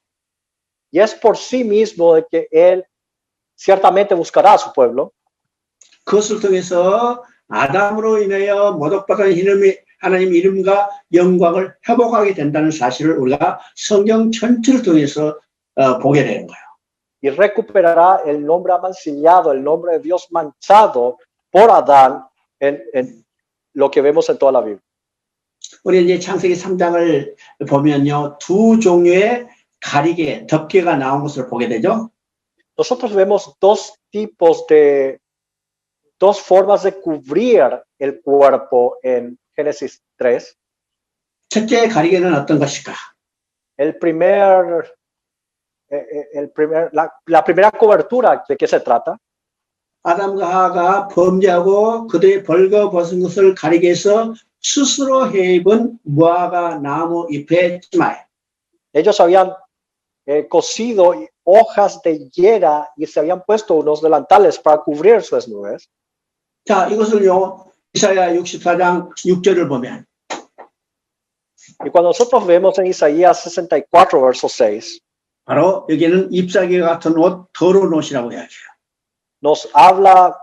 S2: Y es por sí mismo de que Él ciertamente buscará a su pueblo.
S1: 그것을 통해서 아담으로 인하여 모독받은 하나님 이름과 영광을 회복하게 된다는 사실을 우리가 성경 전체를 통해서 보게 되는 거예요.
S2: Y recuperará el nombre amancillado, el nombre de Dios manchado por Adán en lo que vemos en toda la Biblia.
S1: 우리 이제 창세기 3장을 보면요, 두 종류의 가리개, 덮개가 나온 것을 보게 되죠.
S2: Nosotros vemos dos formas de cubrir el cuerpo en Génesis 3.
S1: 첫째 가리개는 어떤 것일까?
S2: La primera cobertura, ¿de qué se trata?
S1: 아담과 하와가 범죄하고 그들의 벌거벗은 것을 가리게 해서 스스로 해입은 무화과 나무 잎의 치마에
S2: Ellos habían cosido hojas de higuera y se habían puesto unos delantales para cubrir su desnudez.
S1: 자, 이것을요, 이사야 64장 6절을 보면
S2: Y cuando nosotros vemos en Isaías 64, verso 6,
S1: 바로 여기는 잎사귀 같은 옷, 더러운 옷이라고 이야기해요.
S2: nos habla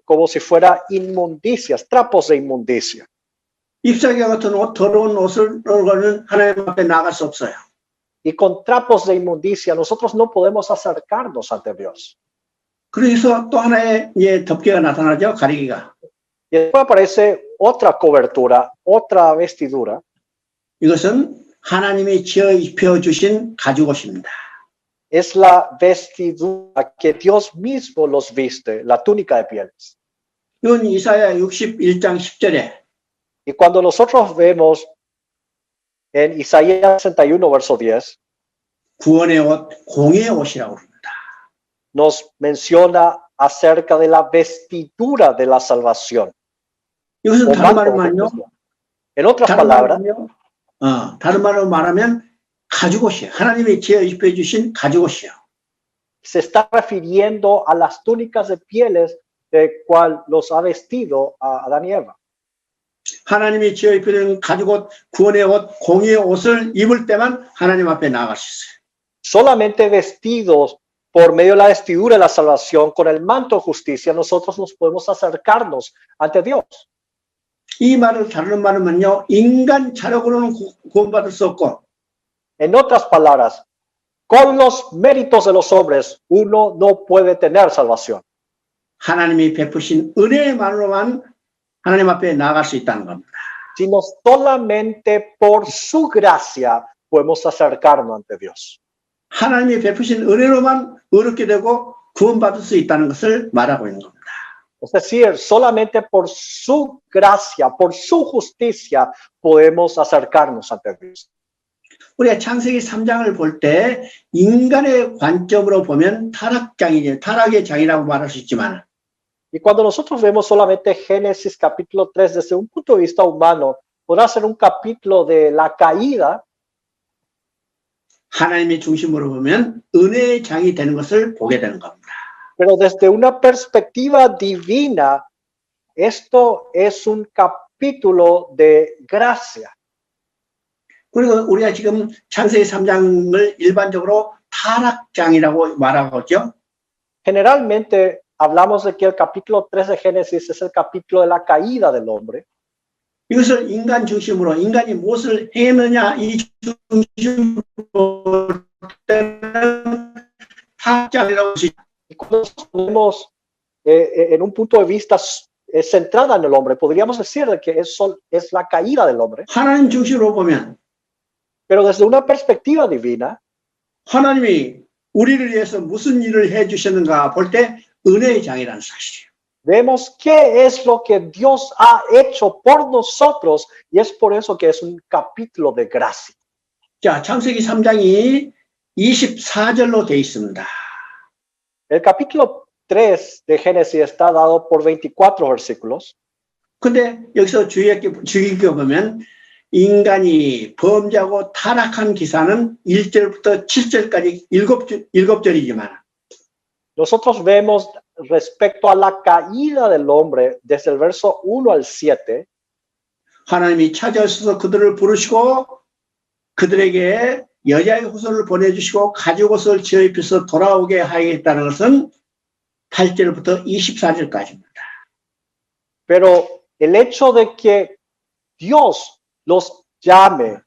S2: como si fuera inmundicias, trapos de inmundicia.
S1: 잎사귀 같은 옷, 더러운 옷을 거는 하나님 앞에 나갈 수 없어요.
S2: Y con trapos de inmundicia nosotros no podemos acercarnos ante Dios.
S1: 그래서 또 하나의 덮개가 나타나죠, 가리개가.
S2: Y después aparece otra cobertura, otra vestidura.
S1: 이것은 하나님이 지어 입혀주신 가죽옷입니다.
S2: Es la vestidura que Dios mismo los viste, la túnica de pieles.
S1: 이건 이사야 61장 10절에
S2: Y cuando nosotros vemos en Isaías 61, verso 10,
S1: 구원의 옷, 공의 옷이라고 합니다.
S2: nos menciona acerca de la vestidura de la salvación.
S1: 이것은
S2: O
S1: 다른
S2: manto
S1: 말로
S2: de
S1: 말하면,
S2: salvación. En otras palabras,
S1: 다른 말로 말하면 가죽옷이에요. 하나님이 지어 입혀주신 가죽옷이에요.
S2: se está refiriendo a las túnicas de pieles de cual los ha vestido a Adán y Eva.
S1: 하나님이 지어 입혀준 가죽옷, 구원의 옷, 공의 옷을 입을 때만 하나님 앞에 나아갈 수 있어요.
S2: Solamente vestidos por medio de la vestidura de la salvación, con el manto de justicia, nosotros nos podemos acercarnos ante Dios.
S1: 이 말을 다루는 말은요, 인간 자력으로는 구원받을 수 없고,
S2: En otras palabras, con los méritos de los hombres, uno no puede tener salvación.
S1: 하나님이 베푸신 은혜만으로만 하나님 앞에 나아갈 수 있다는 겁니다.
S2: Sino solamente por su gracia podemos acercarnos ante Dios.
S1: 하나님이 베푸신 은혜로만 의롭게 되고 구원받을 수 있다는 것을 말하고 있는 겁니다.
S2: Es decir, solamente por su gracia, por su justicia, podemos acercarnos ante Dios.
S1: 우리가 창세기 3장을 볼 때 인간의 관점으로 보면 타락의 장이라고 말할 수 있지만
S2: Y cuando nosotros vemos solamente Génesis capítulo 3 desde un punto de vista humano, podrá ser un capítulo de la caída,
S1: 하나님의 중심으로 보면 은혜의 장이 되는 것을 보게 되는 겁니다.
S2: pero desde una perspectiva divina, esto es un capítulo de gracia.
S1: 그리고 우리가 지금 창세기 3장을 일반적으로 타락장이라고 말하고 있죠.
S2: Generalmente hablamos de que el capítulo 3 de Génesis es el capítulo de la caída del hombre.
S1: 이것을 인간 중심으로 인간이 무엇을 했느냐 이 중심으로 볼 때는 타락장이라고 할 수 있죠.
S2: Y cuando vemos en un punto de vista es centrada en el hombre. Podríamos decir de que es la caída del hombre,
S1: 하나님 중심으로 보면
S2: pero desde una perspectiva divina,
S1: 하나님이 우리를 위해서 무슨 일을 해주셨는가 볼 때 은혜의 장이라는 사실이에요.
S2: vemos qué es lo que Dios ha hecho por nosotros y es por eso que es un capítulo de gracia.
S1: 자, 창세기 3장이 24절로 되어 있습니다.
S2: El capítulo 3 de Génesis está dado por 24 versículos.
S1: 근데 여기서 주의 깊게 보면 인간이 범죄하고 타락한 기사는 1절부터 7절까지 7절이지만
S2: Nosotros vemos respecto a la caída del hombre desde el verso 1 al 7,
S1: 하나님이 찾아오셔서 그들을 부르시고 그들에게 여자의 후손을 보내주시고 가죽 옷을 지어 입혀서 돌아오게 하겠다는 것은 8절부터 24절까지입니다.
S2: pero el hecho de que Dios los llame,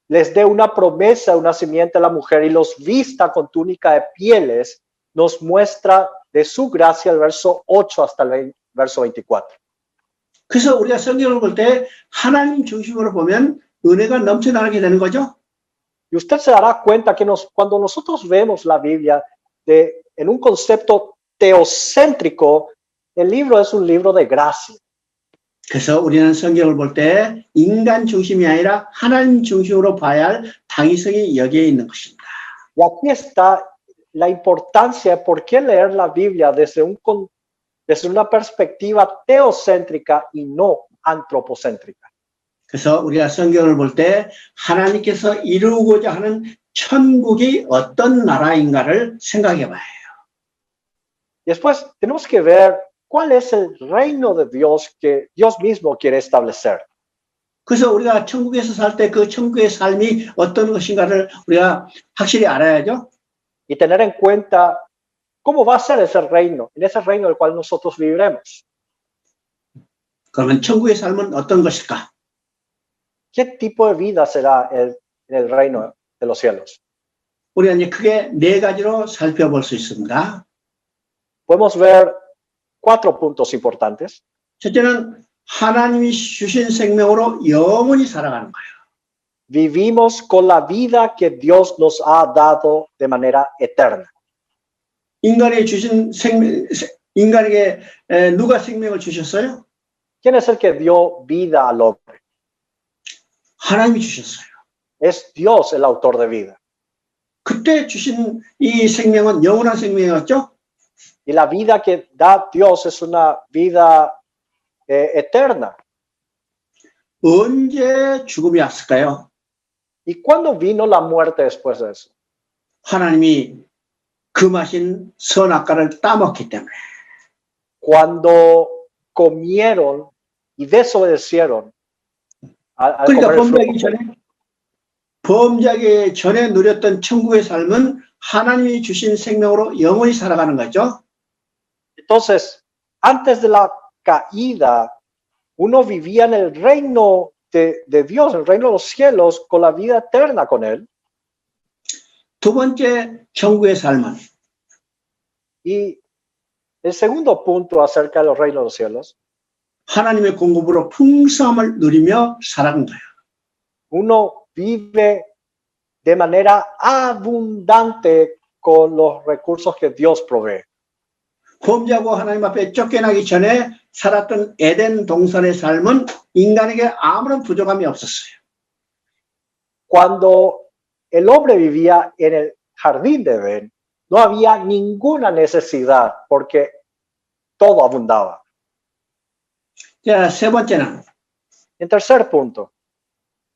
S2: les dé una promesa, una simiente a la mujer y los vista con túnica de pieles, nos muestra de su gracia el verso 8 hasta el verso 24.
S1: 그래서 우리가 성경을 볼 때 하나님 중심으로 보면 은혜가 넘쳐나게 되는 거죠.
S2: Y usted se dará cuenta que cuando nosotros vemos la Biblia en un concepto teocéntrico, el libro es un libro de gracia.
S1: 그래서 우리는 성경을 볼 때 인간 중심이 아니라 하나님 중심으로 봐야 할 당위성이 여기에 있는 것입니다.
S2: Y aquí está la importancia de por qué leer la Biblia desde una perspectiva teocéntrica y no antropocéntrica.
S1: 그래서 우리가 성경을 볼 때 하나님께서 이루고자 하는 천국이 어떤 나라인가를 생각해 봐야 해요.
S2: Y después tenemos que ver cuál es el reino de Dios que Dios mismo quiere establecer.
S1: 그래서 우리가 천국에서 살 때 그 천국의 삶이 어떤 것인가를 우리가 확실히 알아야죠.
S2: Y tener en cuenta cómo va a ser ese reino, en ese reino del cual nosotros viviremos.
S1: 그러면 천국의 삶은 어떤 것일까?
S2: ¿Qué tipo de vida será en el reino de los cielos?
S1: 우리가 이제 크게 네 가지로 살펴볼 수 있습니다.
S2: Podemos ver 4 puntos importantes.
S1: 첫째는 하나님이 주신 생명으로 영원히 살아가는 거예요.
S2: Vivimos con la vida que Dios nos ha dado de manera eterna.
S1: 인간에 주신 인간에게 누가 생명을 주셨어요?
S2: ¿Quién es el que dio vida al hombre?
S1: 하나님이 주셨어요.
S2: Es Dios el autor de vida.
S1: 그때 주신 이 생명은 영원한 생명이었죠?
S2: Y la vida que da Dios es una vida eterna.
S1: 언제 죽음이 왔을까요?
S2: ¿Y cuándo vino la muerte después de eso?
S1: 하나님이 금하신 선악과를 따먹기 때문에.
S2: Cuando comieron y desobedecieron al
S1: 그러니까
S2: comer el fruto.
S1: 범죄하기 전에 누렸던 천국의 삶은 하나님이 주신 생명으로 영원히 살아가는 거죠.
S2: Entonces, antes de la caída, uno vivía en el reino de Dios, el reino de los cielos, con la vida eterna con Él.
S1: 두 번째 천국의 삶은
S2: Y el segundo punto acerca de los reinos de los cielos,
S1: 하나님의 공급으로 풍성함을 누리며 살아간 거예요.
S2: uno vive de manera abundante con los recursos que Dios provee.
S1: 범죄하고 하나님 앞에 쫓겨나기 전에 살았던 에덴 동산의 삶은 인간에게 아무런 부족함이 없었어요.
S2: Cuando el hombre vivía en el jardín de Edén, no había ninguna necesidad porque todo abundaba.
S1: 자, 세 번째는
S2: En tercer punto,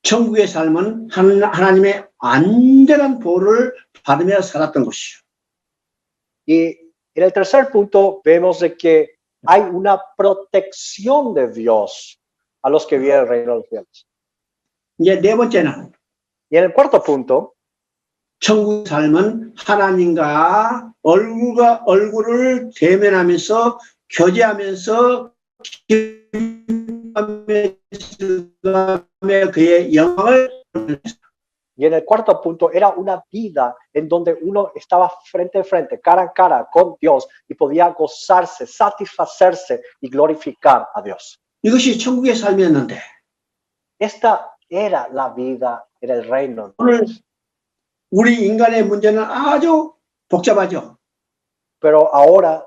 S1: 천국의 삶은 하나님의 완전한 보호를 받으며 살았던 것이죠.
S2: y en el tercer punto vemos de que hay una protección de Dios a los que viven el reino de los cielos.
S1: 이제 네 번째는
S2: Y en el cuarto punto,
S1: 천국의 삶은 하나님과 얼굴과 얼굴을 대면하면서 교제하면서 기도하며 그의 영광을
S2: Y en el cuarto punto era una vida en donde uno estaba frente a frente, cara a cara con Dios y podía gozarse, satisfacerse y glorificar a Dios.
S1: 이것이 천국의 삶이었는데
S2: Esta era la vida en el reino.
S1: 오늘 우리 인간의 문제는 아주 복잡하죠.
S2: Pero ahora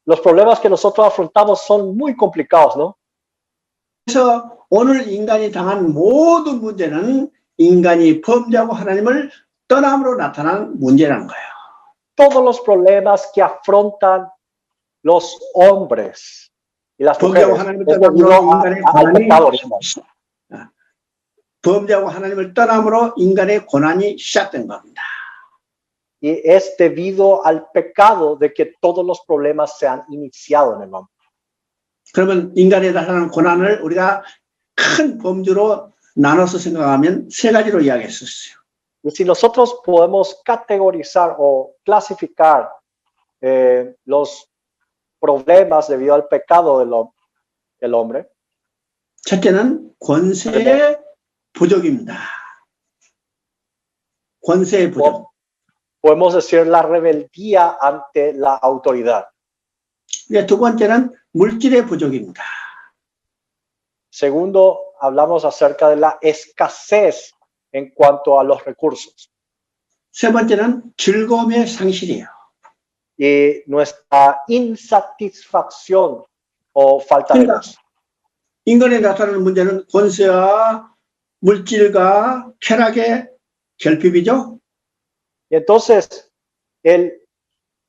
S2: los problemas que nosotros afrontamos son muy complicados, ¿no?
S1: 그래서 오늘 인간이 당한 모든 문제는 인간이 범죄하고 하나님을 떠남으로 나타난 문제라는 거예요.
S2: Todos los problemas que afrontan los hombres y las
S1: 범죄하고
S2: mujeres
S1: 하나님을
S2: es
S1: 떠남으로
S2: debido
S1: 인간의
S2: al
S1: 고난이
S2: pecado original.
S1: 범죄하고 하나님을 떠남으로 인간의 고난이 시작된 겁니다.
S2: Y es debido al pecado de que todos los problemas se han iniciado en el hombre.
S1: 그러면 인간에 나타나는 고난을 우리가 큰 범주로 나눠서 생각하면 세 가지로 이야기했었어요.
S2: Y si nosotros podemos categorizar o clasificar los problemas debido al pecado del hombre,
S1: 첫째는 권세의 부족입니다. 권세의 부족.
S2: podemos decir la rebeldía ante la autoridad.
S1: 두 번째는 물질의 부족입니다.
S2: Segundo, hablamos acerca de la escasez en cuanto a los recursos.
S1: 세 번째는 즐거움의 상실이에요.
S2: Y nuestra insatisfacción o falta de gozo.
S1: 인간에 나타나는 문제는 권세와 물질과 쾌락의 결핍이죠.
S2: Y entonces,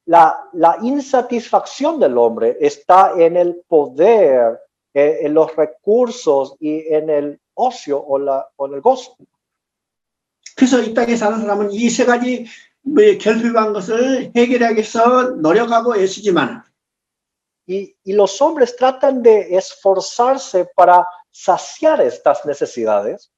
S2: la insatisfacción del hombre está en el poder, en los recursos y en el ocio o en el gozo.
S1: 그래서 이 땅에 사는 사람은 이 세 가지 결핍한 것을 해결하기 위해서 노력하고 애쓰지만
S2: Y los hombres tratan de esforzarse para saciar estas necesidades.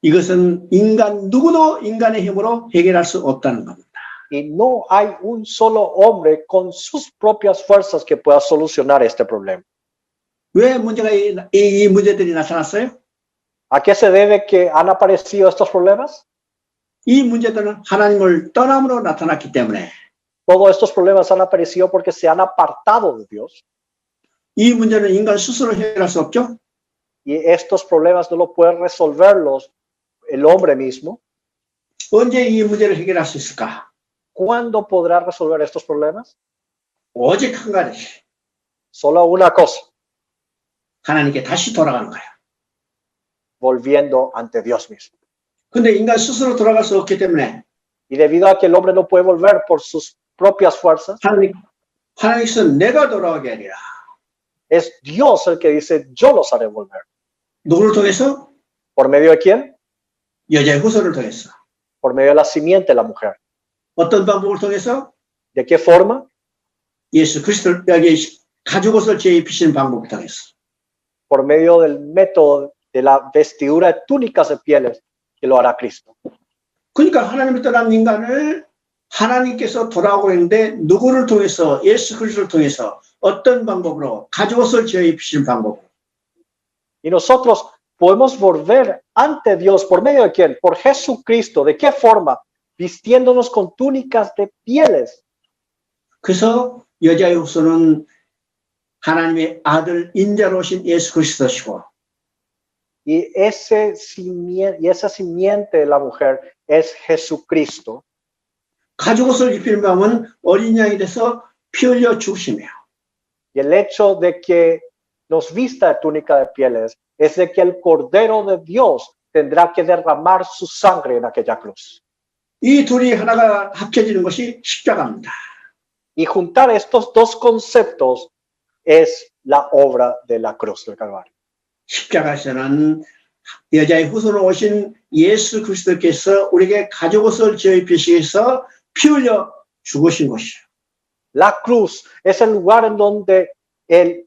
S1: 이것은 인간 누구도 인간의 힘으로 해결할 수 없다는 겁니다.
S2: Y no hay un solo hombre con sus propias fuerzas que pueda solucionar este problema.
S1: 왜 문제가 이 문제들이 나타났어요?
S2: ¿A qué se debe que han aparecido estos problemas?
S1: 이 문제들은 하나님을 떠남으로 나타났기 때문에
S2: Todos estos problemas han aparecido porque se han apartado de Dios.
S1: 이 문제는 인간 스스로 해결할 수 없죠.
S2: Y estos problemas no lo puede resolverlos el hombre mismo.
S1: 언제 이 문제를 해결할 수 있을까?
S2: ¿Cuándo podrá resolver estos problemas?
S1: 오직 한 가지.
S2: Solo una cosa,
S1: 하나님께 다시 돌아가는 거예요.
S2: volviendo ante Dios mismo.
S1: 근데 인간 스스로 돌아갈 수 없기 때문에
S2: Y debido a que el hombre no puede volver por sus propias fuerzas,
S1: 하나님께서 내가 돌아가게 하리라.
S2: es Dios el que dice, yo los haré volver.
S1: 누구를 통해서?
S2: ¿Por medio de quién?
S1: 여자의 후손을 통해서.
S2: Por medio de la simiente de la mujer.
S1: 어떤 방법을 통해서?
S2: ¿De qué forma?
S1: 예수 그리스도를 여기 가죽 옷을 재입히시는 방법을 통해서.
S2: Por medio del método de la vestidura de túnicas de pieles que lo hará Cristo.
S1: 그러니까 하나님을 떠난 인간을 하나님께서 돌아오고 있는데 누구를 통해서? 예수 그리스도를 통해서 어떤 방법으로? 가죽 옷을 재입히시는 방법으로.
S2: Y nosotros podemos volver ante Dios por medio de quién? Por Jesucristo. ¿De qué forma? Vistiéndonos con túnicas de pieles.
S1: 그래서 여자의 후손은 하나님의 아들 인자로 오신 예수 그리스도시고
S2: Y esa simiente de la mujer es Jesucristo.
S1: 가죽 옷을 입히는 방법은 어린 양이 돼서 피 흘려 죽으시며
S2: Y el hecho de que nos vista de túnica de pieles es de que el Cordero de Dios tendrá que derramar su sangre en aquella cruz.
S1: 이 둘이 하나가 합쳐지는 것이 십자가입니다.
S2: Y juntar estos dos conceptos es la obra de la cruz del Calvario.
S1: 십자가에서는 여자의 후손으로 오신 예수 그리스도께서 우리에게 가죽 옷을 재입히시기 위해서 피 흘려 죽으신 것이요.
S2: La cruz es el lugar en donde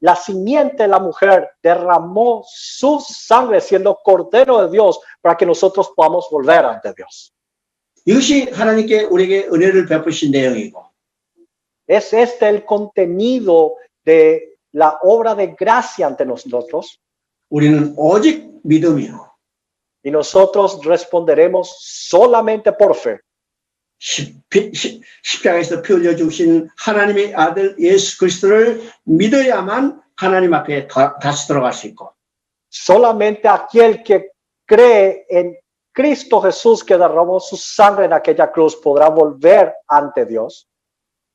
S2: la simiente de la mujer derramó su sangre siendo Cordero de Dios para que nosotros podamos volver ante Dios.
S1: 이것이 하나님께 우리에게 은혜를 베푸신 내용이고
S2: Es este el contenido de la obra de gracia ante nosotros.
S1: 우리는 오직 믿음이요.
S2: Y nosotros responderemos solamente por fe.
S1: 십자가에서 피 흘려 주신 하나님의 아들 예수 그리스도를 믿어야만 하나님 앞에 다시 돌아갈 수 있고
S2: Solamente aquel que cree en Cristo Jesús que derramó su sangre en aquella cruz podrá volver ante Dios.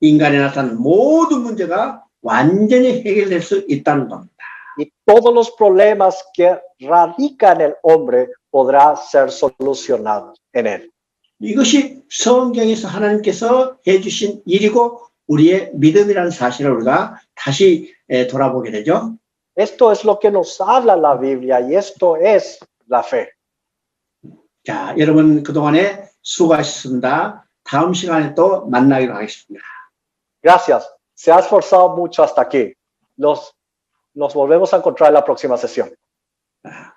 S1: 인간에 나타난 모든 문제가 완전히 해결될 수 있다는 겁니다.
S2: Y todos los problemas que radican en el hombre podrá ser solucionados en él.
S1: 이것이 성경에서 하나님께서 해주신 일이고 우리의 믿음이라는 사실을 우리가 다시 돌아보게 되죠.
S2: Esto es lo que nos habla la Biblia y esto es la fe.
S1: 자, 여러분 그동안에 수고하셨습니다. 다음 시간에 또 만나기로 하겠습니다.
S2: Gracias. Se ha esforzado mucho hasta aquí. Nos volvemos a encontrar en la próxima sesión.
S1: 아,